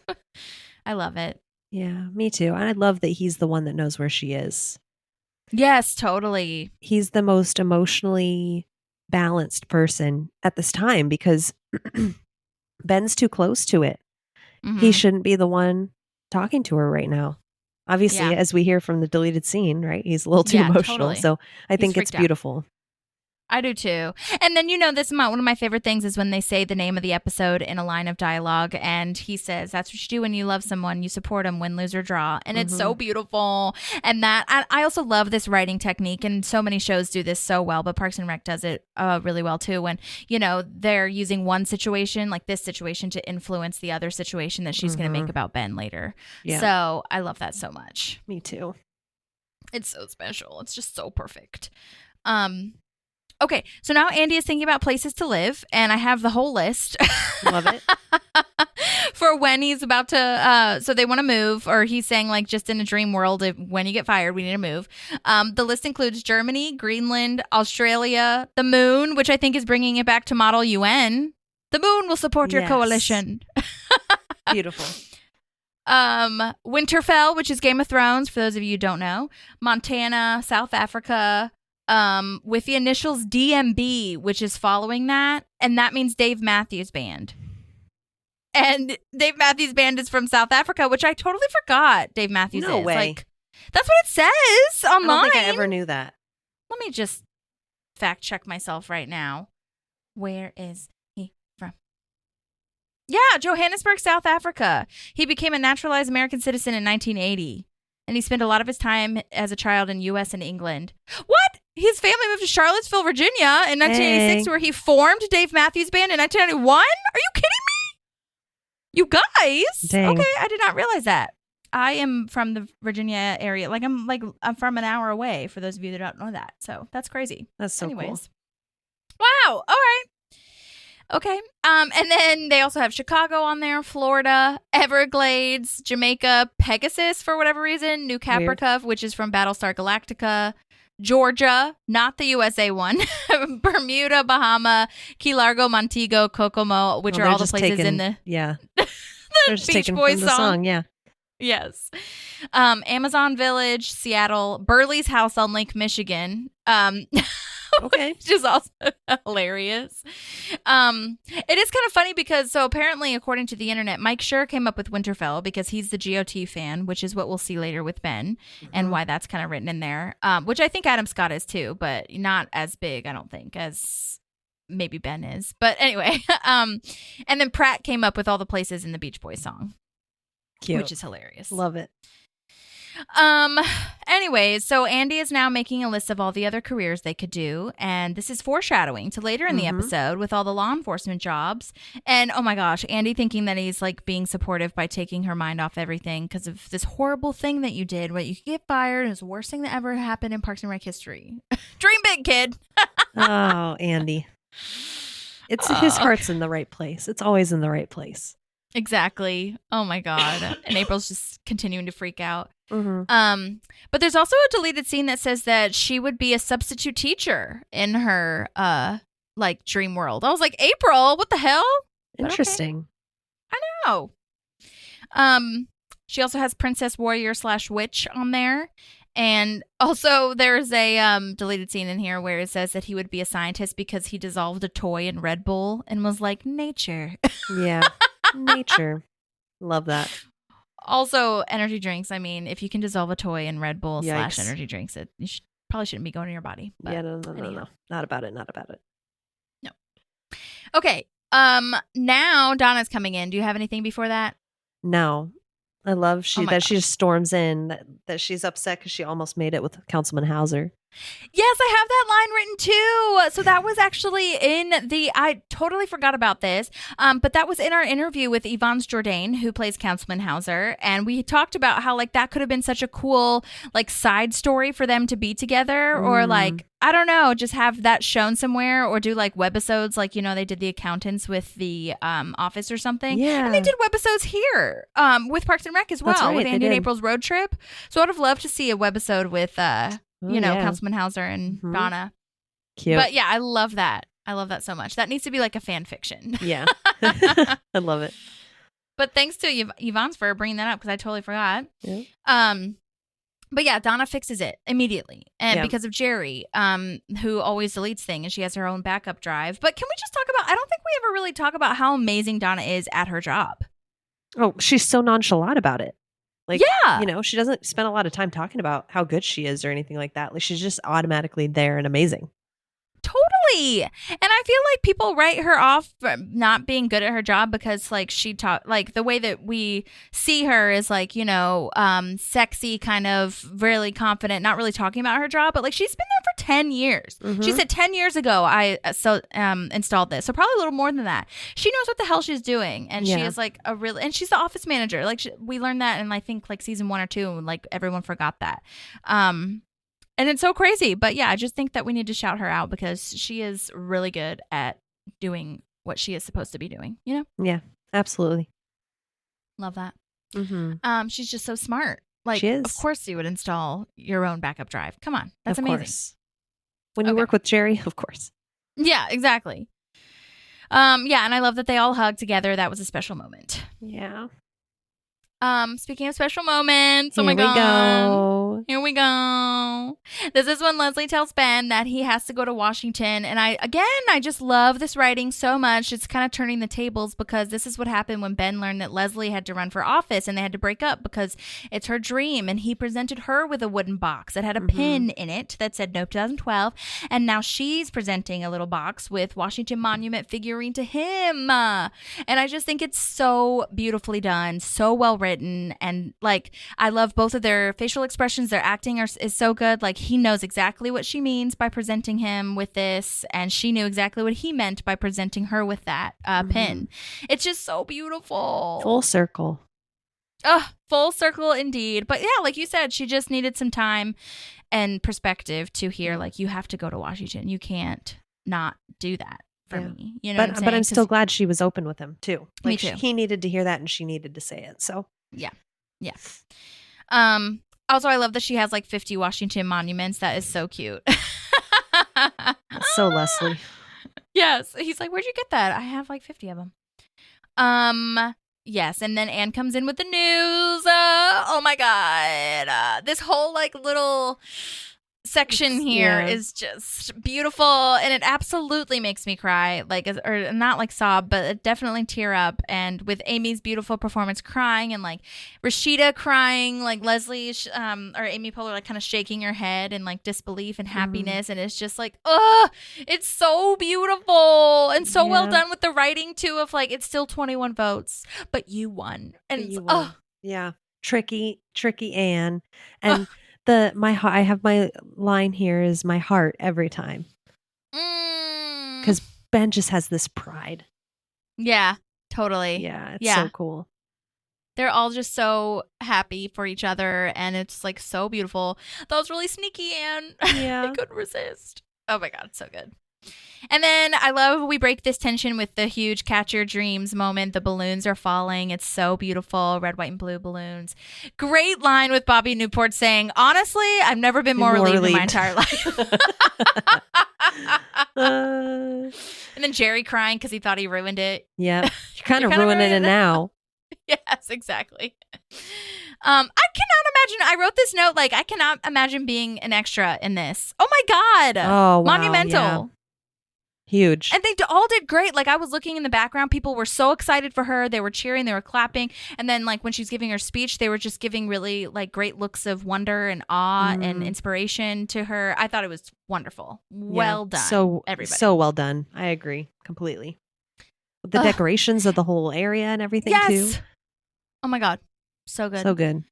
I love it. Yeah, me too. And I love that he's the one that knows where she is. Yes, totally. He's the most emotionally balanced person at this time because Ben's too close to it. He shouldn't be the one talking to her right now. Obviously, as we hear from the deleted scene, right? He's a little too emotional. Totally. So I think it's beautiful. I do too. And then, you know, one of my favorite things is when they say the name of the episode in a line of dialogue, and he says, that's what you do when you love someone. You support them, win, lose, or draw. And it's so beautiful. And that I also love this writing technique, and so many shows do this so well, but Parks and Rec does it really well too, when, you know, they're using one situation, like this situation, to influence the other situation that she's going to make about Ben later. Yeah. So I love that so much. Me too. It's so special. It's just so perfect. Okay, so now Andy is thinking about places to live, and I have the whole list. Love it. For when he's about to, so they want to move, or he's saying like just in a dream world, when you get fired, we need to move. The list includes Germany, Greenland, Australia, the moon, which I think is bringing it back to model UN. The moon will support your coalition. Beautiful. Winterfell, which is Game of Thrones, for those of you who don't know. Montana, South Africa, with the initials DMB, which is following that, and that means Dave Matthews Band. And Dave Matthews Band is from South Africa, which I totally forgot Dave Matthews is. Way. Like, that's what it says online. I don't think I ever knew that. Let me just fact check myself right now. Where is he from? Yeah, Johannesburg, South Africa. He became a naturalized American citizen in 1980. And he spent a lot of his time as a child in U.S. and England. What? His family moved to Charlottesville, Virginia in 1986, where he formed Dave Matthews Band in 1991? Are you kidding me? You guys? Dang. Okay, I did not realize that. I am from the Virginia area. I'm from an hour away, for those of you that don't know that. So that's crazy. That's so cool. Wow. All right. Okay. And then they also have Chicago on there, Florida, Everglades, Jamaica, Pegasus for whatever reason, New Caprica, which is from Battlestar Galactica, Georgia, not the USA one, Bermuda, Bahama, Key Largo, Montego, Kokomo, which are all the places in the they're just Beach taken Boys from the song. Yeah. Yes. Amazon Village, Seattle, Burley's house on Lake Michigan. Okay. Which is also hilarious. It is kind of funny because, so apparently, according to the internet, Mike Schur came up with Winterfell because he's the GOT fan, which is what we'll see later with Ben, and why that's kind of written in there, which I think Adam Scott is too, but not as big, I don't think, as maybe Ben is. But anyway, and then Pratt came up with all the places in the Beach Boys song. Cute. Which is hilarious. Love it. Anyways, so Andy is now making a list of all the other careers they could do, and this is foreshadowing to later in the episode with all the law enforcement jobs. And oh my gosh, Andy thinking that he's like being supportive by taking her mind off everything because of this horrible thing that you did. What, you could get fired, it's the worst thing that ever happened in Parks and Rec history. Dream big, kid. Oh, Andy. It's his heart's in the right place. It's always in the right place. Exactly. Oh my God. And April's just continuing to freak out. But there's also a deleted scene that says that she would be a substitute teacher in her like dream world. I was like, April, what the hell? But Interesting. okay. I know. She also has Princess Warrior / Witch on there. And also there's a deleted scene in here where it says that he would be a scientist because he dissolved a toy in Red Bull and was like, nature. Yeah. Nature. Love that. Also, energy drinks. I mean, if you can dissolve a toy in Red Bull / Yikes. energy drinks, probably shouldn't be going in your body. But Yeah, no. Not about it. No. Okay. Now Donna's coming in. Do you have anything before that? No. I love my that she just storms in, that she's upset because she almost made it with Councilman Hauser. Yes, I have that line written too. So that was actually I totally forgot about this, but that was in our interview with Yvonne Jourdain, who plays Councilman Hauser. And we talked about how like that could have been such a cool like side story for them to be together, or like, I don't know, just have that shown somewhere, or do like webisodes like, they did the accountants with the Office or something. Yeah. And they did webisodes here with Parks and Rec as well, That's right, with they Andy and did. April's road trip. So I'd have loved to see a webisode with Yeah. Councilman Hauser and Mhm. Donna. Cute. But yeah, I love that. I love that so much. That needs to be like a fan fiction. Yeah. I love it. But thanks to Yvonne's for bringing that up, because I totally forgot. Yeah. But yeah, Donna fixes it immediately, and Yeah. because of Jerry, who always deletes things, and she has her own backup drive. But can we just talk about? I don't think we ever really talk about how amazing Donna is at her job. Oh, she's so nonchalant about it. Like, Yeah. she doesn't spend a lot of time talking about how good she is or anything like that. Like, she's just automatically there and amazing. Totally. And I feel like people write her off for not being good at her job because like she taught, like the way that we see her is like, sexy, kind of really confident, not really talking about her job, but like she's been there for 10 years. She said 10 years ago I installed this. So probably a little more than that. She knows what the hell she's doing, and she is like and she's the office manager. Like we learned that in I think like season 1 or 2, and like everyone forgot that. And it's so crazy. But yeah, I just think that we need to shout her out because she is really good at doing what she is supposed to be doing, Yeah, absolutely. Love that. Mm-hmm. She's just so smart. Like, She is. Of course you would install your own backup drive. Come on. That's Of amazing. course. When you Okay. work with Jerry, of course. Yeah, exactly. Yeah, and I love that they all hug together. That was a special moment. Yeah. Speaking of special moments, Here oh my we God. go. Here we go. This is when Leslie tells Ben that he has to go to Washington. And I just love this writing so much. It's kind of turning the tables, because this is what happened when Ben learned that Leslie had to run for office and they had to break up because it's her dream. And he presented her with a wooden box that had a pin in it that said Nope 2012. And now she's presenting a little box with Washington Monument figurine to him. And I just think it's so beautifully done, so well written. And like, I love both of their facial expressions. Their acting is so good. Like, he knows exactly what she means by presenting him with this, and she knew exactly what he meant by presenting her with that pin. It's just so beautiful. Full circle. Full circle indeed. But yeah, like you said, she just needed some time and perspective to hear, like, you have to go to Washington. You can't not do that for me. You know what I'm saying? But I'm still glad she was open with him too. Me Like, too. He needed to hear that, and she needed to say it. So Yeah. Also, I love that she has like 50 Washington monuments. That is so cute. so Leslie. Yes. He's like, where'd you get that? I have like 50 of them. Yes. And then Anne comes in with the news. Oh my God. This whole like little section here is just beautiful, and it absolutely makes me cry, like, or not like sob, but definitely tear up. And with Amy's beautiful performance, crying, and like Rashida crying, like Leslie or Amy Poehler like kind of shaking her head in like disbelief and happiness, and it's just like, it's so beautiful and so well done with the writing too, of like, it's still 21 votes, but you won, and You won. Yeah, tricky Anne. And I have my line here is my heart every time, because Ben just has this pride. Yeah, totally. Yeah, it's so cool. They're all just so happy for each other, and it's like so beautiful. That was really sneaky, Anne. Yeah. I couldn't resist. Oh my God, it's so good. And then I love we break this tension with the huge catch your dreams moment. The balloons are falling. It's so beautiful. Red, white, and blue balloons. Great line with Bobby Newport saying, honestly, I've never been more relieved in my entire life. And then Jerry crying because he thought he ruined it. Yeah. You're kind of ruining it now. Yes, exactly. I cannot imagine. I wrote this note like I cannot imagine being an extra in this. Oh my God. Oh, wow, monumental. yeah. Huge. And they all did great. Like I was looking in the background, people were so excited for her. They were cheering, they were clapping. And then like when she's giving her speech, they were just giving really like great looks of wonder and awe and inspiration to her. I thought it was wonderful. Well done. So everybody. So well done. I agree completely. The decorations of the whole area and everything too. Oh my God. So good. So good.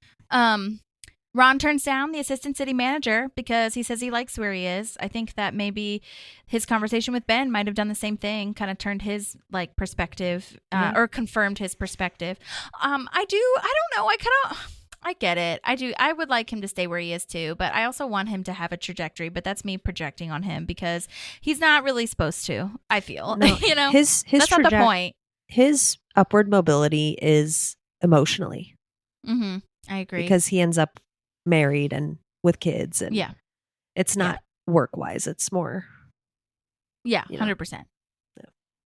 Ron turns down the assistant city manager because he says he likes where he is. I think that maybe his conversation with Ben might have done the same thing, kind of turned his like perspective or confirmed his perspective. I don't know. I get it. I would like him to stay where he is too, but I also want him to have a trajectory, but that's me projecting on him because he's not really supposed to, I feel. No, you know, his that's not the point. His upward mobility is emotionally. Mm-hmm. I agree. Because he ends up married and with kids, and it's not work wise, it's more 100%.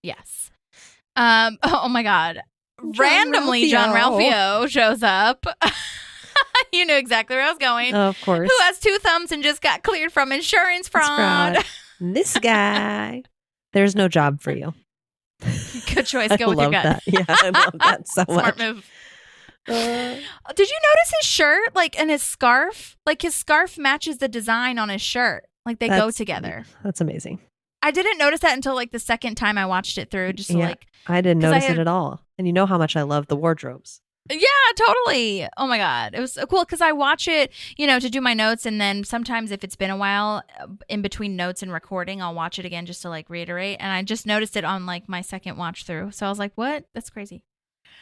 Yes. Oh my God, randomly John Ralphio shows up. You knew exactly where I was going. Of course. Who has 2 thumbs and just got cleared from insurance fraud. This guy, there's no job for you. Good choice. Go with your gut. That. Yeah, I love that so much. Smart move. Did you notice his shirt, like, and his scarf? Like, his scarf matches the design on his shirt. Like, they go together. That's amazing. I didn't notice that until, like, the second time I watched it through. Just like, I didn't notice it at all. And you know how much I love the wardrobes. Yeah, totally. Oh my God. It was so cool because I watch it, to do my notes. And then sometimes if it's been a while in between notes and recording, I'll watch it again just to, like, reiterate. And I just noticed it on, like, my second watch through. So I was like, what? That's crazy.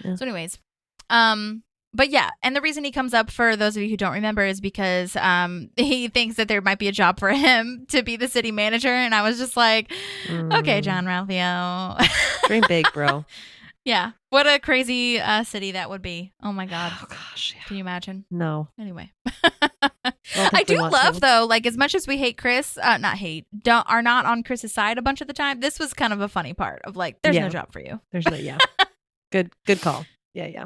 Yeah. So anyways. But yeah, and the reason he comes up, for those of you who don't remember, is because he thinks that there might be a job for him to be the city manager, and I was just like, okay, John Ralphio, dream big, bro. Yeah, what a crazy city that would be. Oh my God. Oh gosh, yeah. Can you imagine? No. Anyway, I do love though, like as much as we hate Chris, are not on Chris's side a bunch of the time. This was kind of a funny part of like, there's no job for you. There's no, good call. Yeah.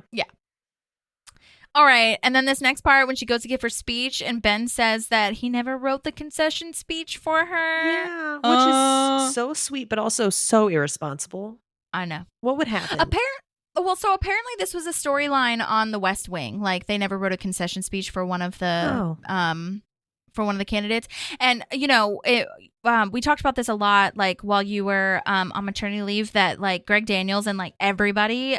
All right. And then this next part, when she goes to give her speech and Ben says that he never wrote the concession speech for her. Yeah. Which is so sweet, but also so irresponsible. I know. What would happen? Apparently this was a storyline on The West Wing. Like they never wrote a concession speech for one of the candidates. And, we talked about this a lot, like while you were on maternity leave, that like Greg Daniels and like everybody,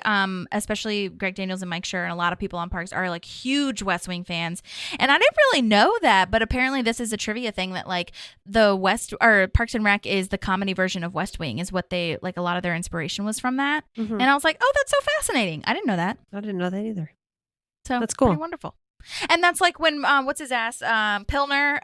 especially Greg Daniels and Mike Schur and a lot of people on Parks are like huge West Wing fans. And I didn't really know that, but apparently this is a trivia thing that like Parks and Rec is the comedy version of West Wing, is what they like, a lot of their inspiration was from that. Mm-hmm. And I was like, oh, that's so fascinating. I didn't know that. I didn't know that either. So that's cool. Pretty wonderful. And that's like when what's his ass Pilner,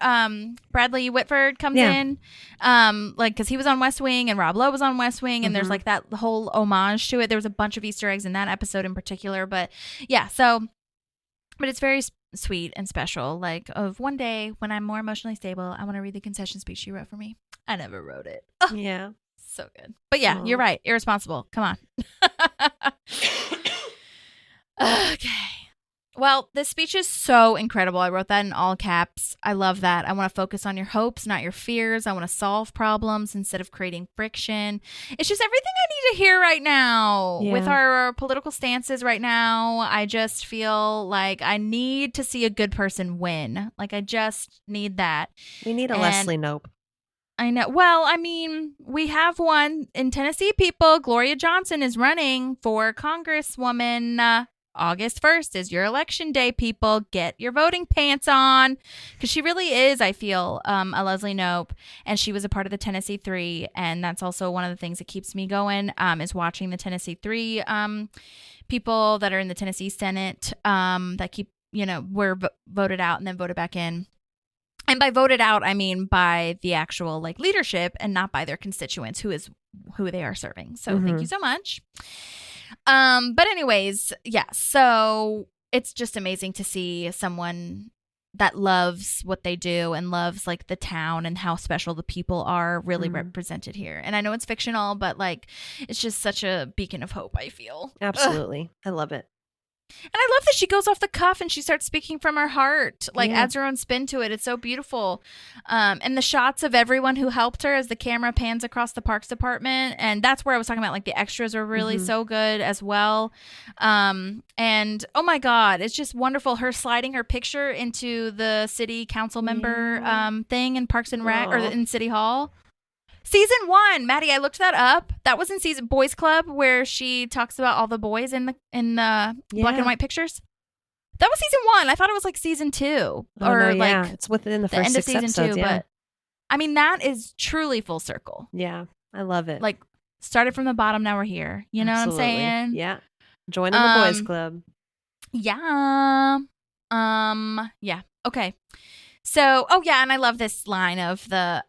Bradley Whitford comes in, like because he was on West Wing and Rob Lowe was on West Wing, and there's like that whole homage to it. There was a bunch of Easter eggs in that episode in particular, but yeah. So, but it's very sweet and special. Like of one day when I'm more emotionally stable, I want to read the concession speech she wrote for me. I never wrote it. Oh, yeah, so good. But yeah, you're right. Irresponsible. Come on. Okay. Well, this speech is so incredible. I wrote that in all caps. I love that. I want to focus on your hopes, not your fears. I want to solve problems instead of creating friction. It's just everything I need to hear right now with our political stances right now. I just feel like I need to see a good person win. Like I just need that. We need a Leslie Knope. I know. Well, I mean, we have one in Tennessee, people. Gloria Johnson is running for Congresswoman. August 1st is your election day, people. Get your voting pants on, because she really is, I feel, a Leslie Knope, and she was a part of the Tennessee 3, and that's also one of the things that keeps me going, is watching the Tennessee 3 people that are in the Tennessee Senate that keep, were voted out and then voted back in. And by voted out, I mean by the actual like leadership and not by their constituents, who they are serving. So thank you so much. But anyways, yeah. So it's just amazing to see someone that loves what they do and loves like the town and how special the people are really represented here. And I know it's fictional, but like it's just such a beacon of hope, I feel. Absolutely. I love it. And I love that she goes off the cuff and she starts speaking from her heart, like adds her own spin to it. It's so beautiful. And the shots of everyone who helped her as the camera pans across the parks department. And that's where I was talking about, like the extras were really so good as well. And oh my God, it's just wonderful. Her sliding her picture into the city council member thing in Parks and Rec or in City Hall. Season 1, Maddie, I looked that up. That was in season Boys Club where she talks about all the boys in the black and white pictures. That was season 1. I thought it was like season 2 like it's within the the first end of 6 season episodes, 2. But I mean, that is truly full circle. Yeah, I love it. Like started from the bottom, now we're here. You know what I'm saying? Yeah, joining the boys club. Yeah. Yeah. Okay. So, and I love this line of the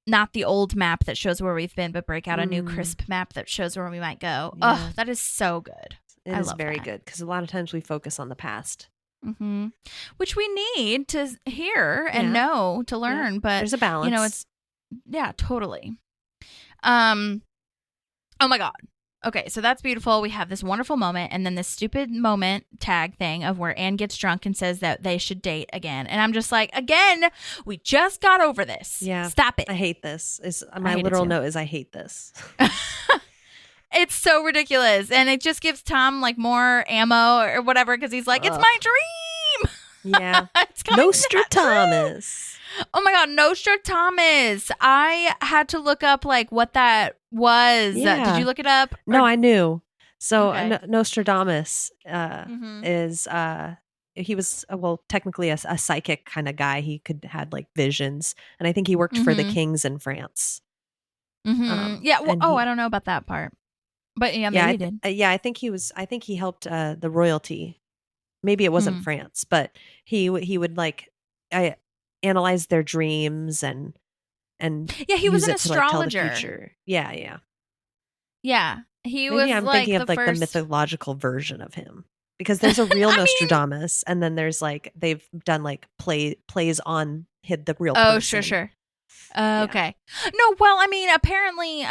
not the old map that shows where we've been, but break out a new crisp map that shows where we might go. Yeah. Oh, that is so good. It is very good because a lot of times we focus on the past. Which we need to hear and know to learn, but there's a balance. You know, it's totally. Oh my God. Okay, so that's beautiful. We have this wonderful moment, and then this stupid moment tag thing of where Anne gets drunk and says that they should date again. And I'm just like, again, we just got over this. Yeah. Stop it. I hate this. My literal note is I hate this. It's so ridiculous. And it just gives Tom like more ammo or whatever because he's like, it's my dream. Yeah. It's Nostradamus. Oh my God, Nostradamus. I had to look up like what that was. Yeah. Did you look it up? No, I knew. So Okay. Nostradamus is he was technically a psychic kind of guy. He had like visions, and I think he worked for the kings in France. Yeah. Well, I don't know about that part, but yeah, maybe he did. I think he was. I think he helped the royalty. Maybe it wasn't France, but he would like analyze their dreams and he was use an it to, like, tell the astrologer. future. Yeah. Yeah, he Maybe was. I'm like thinking of like first... the mythological version of him because there's a real Nostradamus, and then there's like they've done like plays on the real. Oh, person. sure. Okay. No, well, I mean, apparently,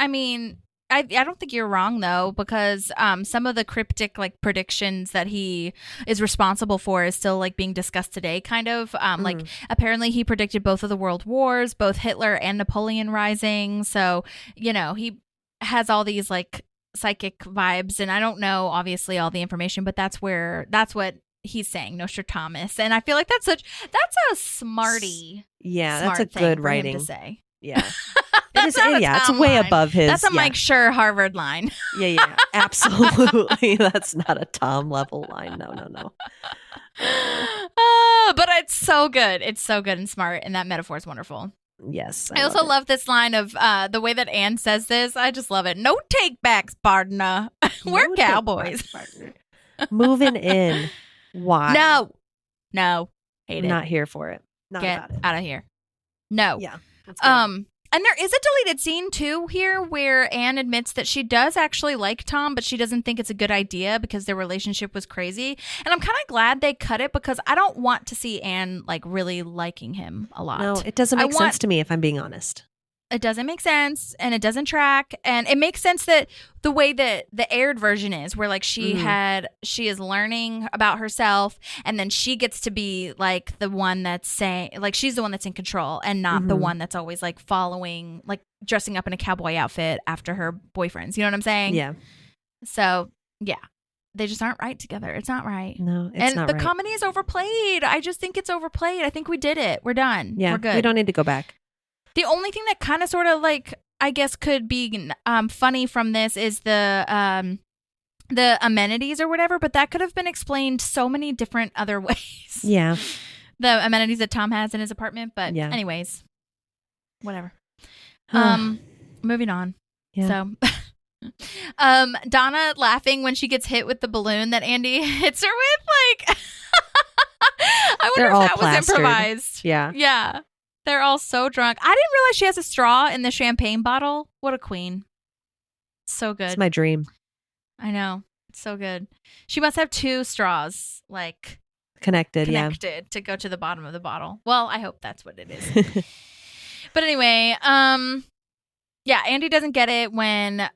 I don't think you're wrong though, because some of the cryptic like predictions that he is responsible for is still like being discussed today. Kind of like apparently he predicted both of the world wars, both Hitler and Napoleon rising. So he has all these like psychic vibes, and I don't know obviously all the information, but that's what he's saying, Nostradamus, and I feel like that's a smarty. Yeah, smart that's a thing good for writing him to say. Yeah. That's not a it's Tom way line. above his. That's a Mike Schur Harvard line. Yeah, absolutely. That's not a Tom level line. No. But it's so good. It's so good and smart, and that metaphor is wonderful. Yes. I also love this line of the way that Anne says this. I just love it. No take backs, partner. We're cowboys. Moving in. Why? No. Hate it. Not here for it. Not Get about it. out of here. No. Yeah. And there is a deleted scene too here where Anne admits that she does actually like Tom, but she doesn't think it's a good idea because their relationship was crazy. And I'm kind of glad they cut it because I don't want to see Anne like really liking him a lot. No, it doesn't make sense to me if I'm being honest. It doesn't make sense, and it doesn't track, and it makes sense that the way that the aired version is, where like she is learning about herself, and then she gets to be like the one that's saying, like she's the one that's in control, and not the one that's always like following, like dressing up in a cowboy outfit after her boyfriends. You know what I'm saying? Yeah. So yeah, they just aren't right together. It's not right. No, it's not right. And the comedy is overplayed. I just think it's overplayed. I think we did it. We're done. Yeah, we're good. We don't need to go back. The only thing that kind of sort of like I guess could be funny from this is the amenities or whatever, but that could have been explained so many different other ways. Yeah. The amenities that Tom has in his apartment, but anyways, whatever. Moving on. Yeah. So Donna laughing when she gets hit with the balloon that Andy hits her with, like I They're wonder all if that was plastered. improvised. Yeah. Yeah. They're all so drunk. I didn't realize she has a straw in the champagne bottle. What a queen. So good. It's my dream. I know. It's so good. She must have 2 straws, like Connected, connected to go to the bottom of the bottle. Well, I hope that's what it is. But anyway, yeah, Andy doesn't get it when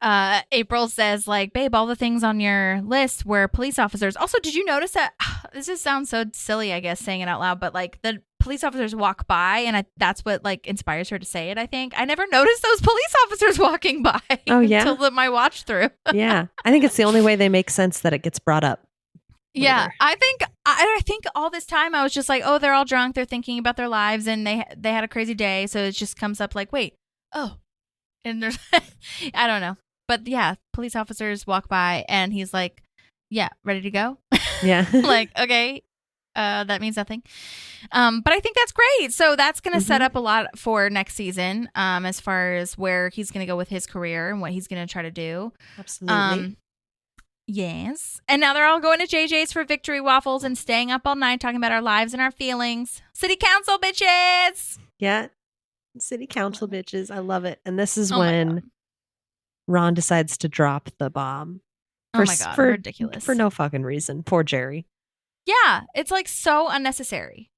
April says, like, babe, all the things on your list were police officers. Also, did you notice that? This just sounds so silly, I guess, saying it out loud, but like the police officers walk by, and that's what like inspires her to say it, I think. I never noticed those police officers walking by Oh, yeah? until my watch through. Yeah. I think it's the only way they make sense that it gets brought up. Yeah, later. I think all this time I was just like, oh, they're all drunk, they're thinking about their lives, and they had a crazy day, so it just comes up like, wait, oh, and there's I don't know, but yeah, police officers walk by, and he's like, yeah, ready to go. Yeah. Like, okay, that means nothing, but I think that's great. So that's gonna set up a lot for next season, as far as where he's gonna go with his career and what he's gonna try to do. Absolutely. Yes. And now they're all going to JJ's for victory waffles and staying up all night talking about our lives and our feelings. City council, bitches. Yeah. City council bitches. I love it. And this is Oh my when God. Ron decides to drop the bomb. Oh my God, ridiculous. For no fucking reason. Poor Jerry. Yeah. It's like so unnecessary.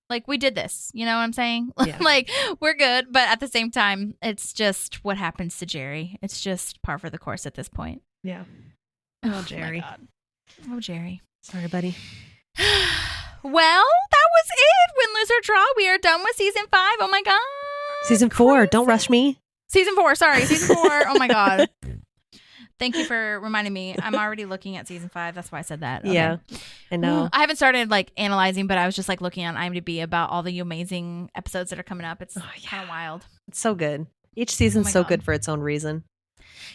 Like, we did this. You know what I'm saying? Yeah. Like, we're good. But at the same time, it's just what happens to Jerry. It's just par for the course at this point. Yeah. Oh, Oh, Jerry. my God. Oh, Jerry. Sorry, buddy. Well, that was it. Win, lose, or draw. We are done with season 5. Oh my God. Season 4. Don't rush me. Season 4. Sorry. Season 4. Oh my God. Thank you for reminding me. I'm already looking at season 5. That's why I said that. Okay. Yeah. I know. I haven't started like analyzing, but I was just like looking on IMDb about all the amazing episodes that are coming up. It's kind of wild. It's so good. Each season's my so God. good for its own reason.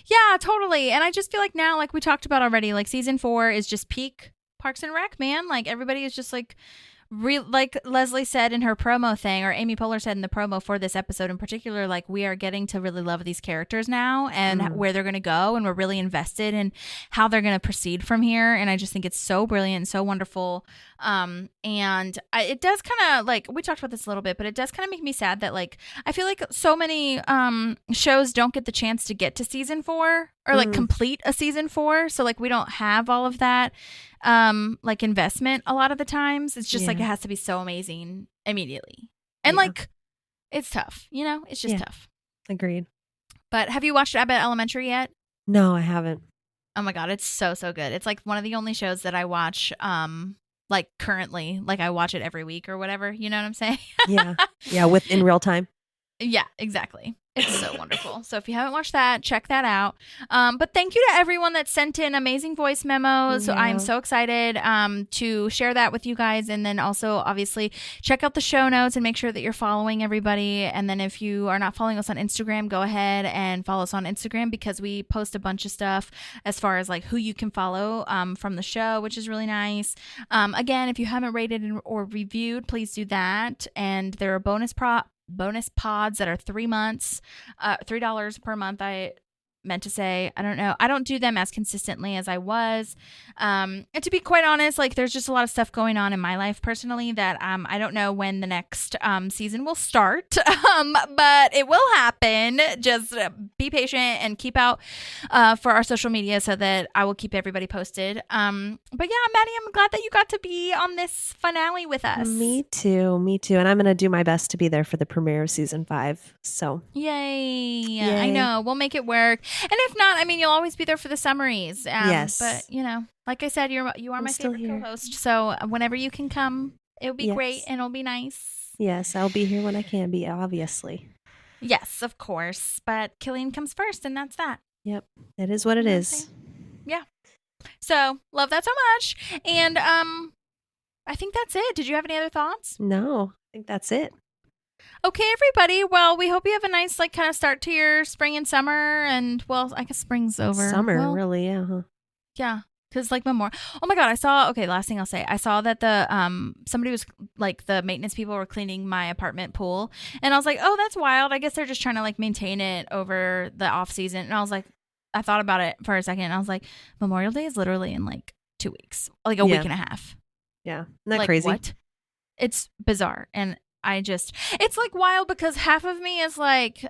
Yeah, totally. And I just feel like now, like we talked about already, like season 4 is just peak Parks and Rec, man. Like everybody is just like like Leslie said in her promo thing, or Amy Poehler said in the promo for this episode in particular, like we are getting to really love these characters now and where they're going to go, and we're really invested in how they're going to proceed from here. And I just think it's so brilliant and so wonderful. It does kind of, like, we talked about this a little bit, but it does kind of make me sad that, like, I feel like so many shows don't get the chance to get to season 4 or like complete a season 4. So like we don't have all of that like investment a lot of the times. It's just like it has to be so amazing immediately. And like it's tough, you know? It's just tough. Agreed. But have you watched Abbott Elementary yet? No, I haven't. Oh my God, it's so good. It's like one of the only shows that I watch like currently, like I watch it every week or whatever, you know what I'm saying? Yeah. Yeah, in real time. Yeah, exactly. It's so wonderful. So if you haven't watched that, check that out. But thank you to everyone that sent in amazing voice memos. Yeah. I'm so excited to share that with you guys. And then also, obviously, check out the show notes and make sure that you're following everybody. And then if you are not following us on Instagram, go ahead and follow us on Instagram, because we post a bunch of stuff as far as like who you can follow from the show, which is really nice. Again, if you haven't rated or reviewed, please do that. And there are bonus pods that are 3 months, $3 per month. I meant to say, I don't know. I don't do them as consistently as I was. And to be quite honest, like there's just a lot of stuff going on in my life personally that I don't know when the next season will start, but it will happen. Just be patient and keep out for our social media so that I will keep everybody posted. But yeah, Maddie, I'm glad that you got to be on this finale with us. Me too. And I'm going to do my best to be there for the premiere of season 5. So Yay. I know. We'll make it work. And if not, I mean, you'll always be there for the summaries. Yes. But, you know, like I said, you are my still favorite here. co-host. So whenever you can come, it'll be Yes. great and it'll be nice. Yes, I'll be here when I can be, obviously. Yes, of course. But Killian comes first, and that's that. Yep. It is what it You know what I'm is. saying? Yeah. So love that so much. And I think that's it. Did you have any other thoughts? No, I think that's it. Okay, everybody. Well, we hope you have a nice, like, kind of start to your spring and summer. And, well, I guess spring's over. Summer, Well, really, yeah. Huh? yeah. Because like Memorial. Oh my God, I saw. Okay, last thing I'll say. I saw that the somebody was like the maintenance people were cleaning my apartment pool, and I was like, oh, that's wild. I guess they're just trying to like maintain it over the off season. And I was like, I thought about it for a second. And I was like, Memorial Day is literally in like 2 weeks, like a week and a half. Yeah. Isn't that Like, crazy? What? it's bizarre. And it's like wild because half of me is like,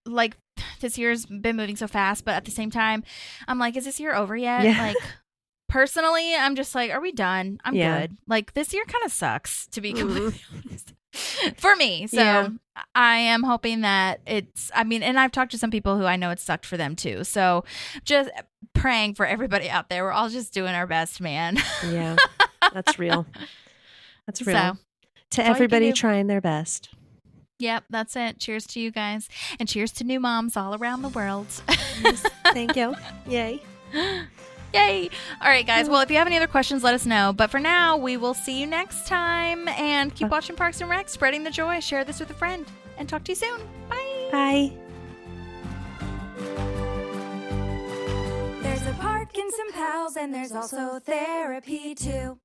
like this year's been moving so fast, but at the same time, I'm like, is this year over yet? Yeah. Like, personally, I'm just like, are we done? I'm Yeah. good. Like, this year kind of sucks, to be completely honest, for me. So Yeah. I am hoping that and I've talked to some people who I know it sucked for them too. So just praying for everybody out there. We're all just doing our best, man. Yeah. That's real. That's real. So, To all you can everybody do. trying their best. Yep, that's it. Cheers to you guys. And cheers to new moms all around the world. Thank you. Yay. Yay. All right, guys. Well, if you have any other questions, let us know. But for now, we will see you next time. And keep watching Parks and Rec, spreading the joy. Share this with a friend. And talk to you soon. Bye. Bye. There's a park and some pals, and there's also therapy too.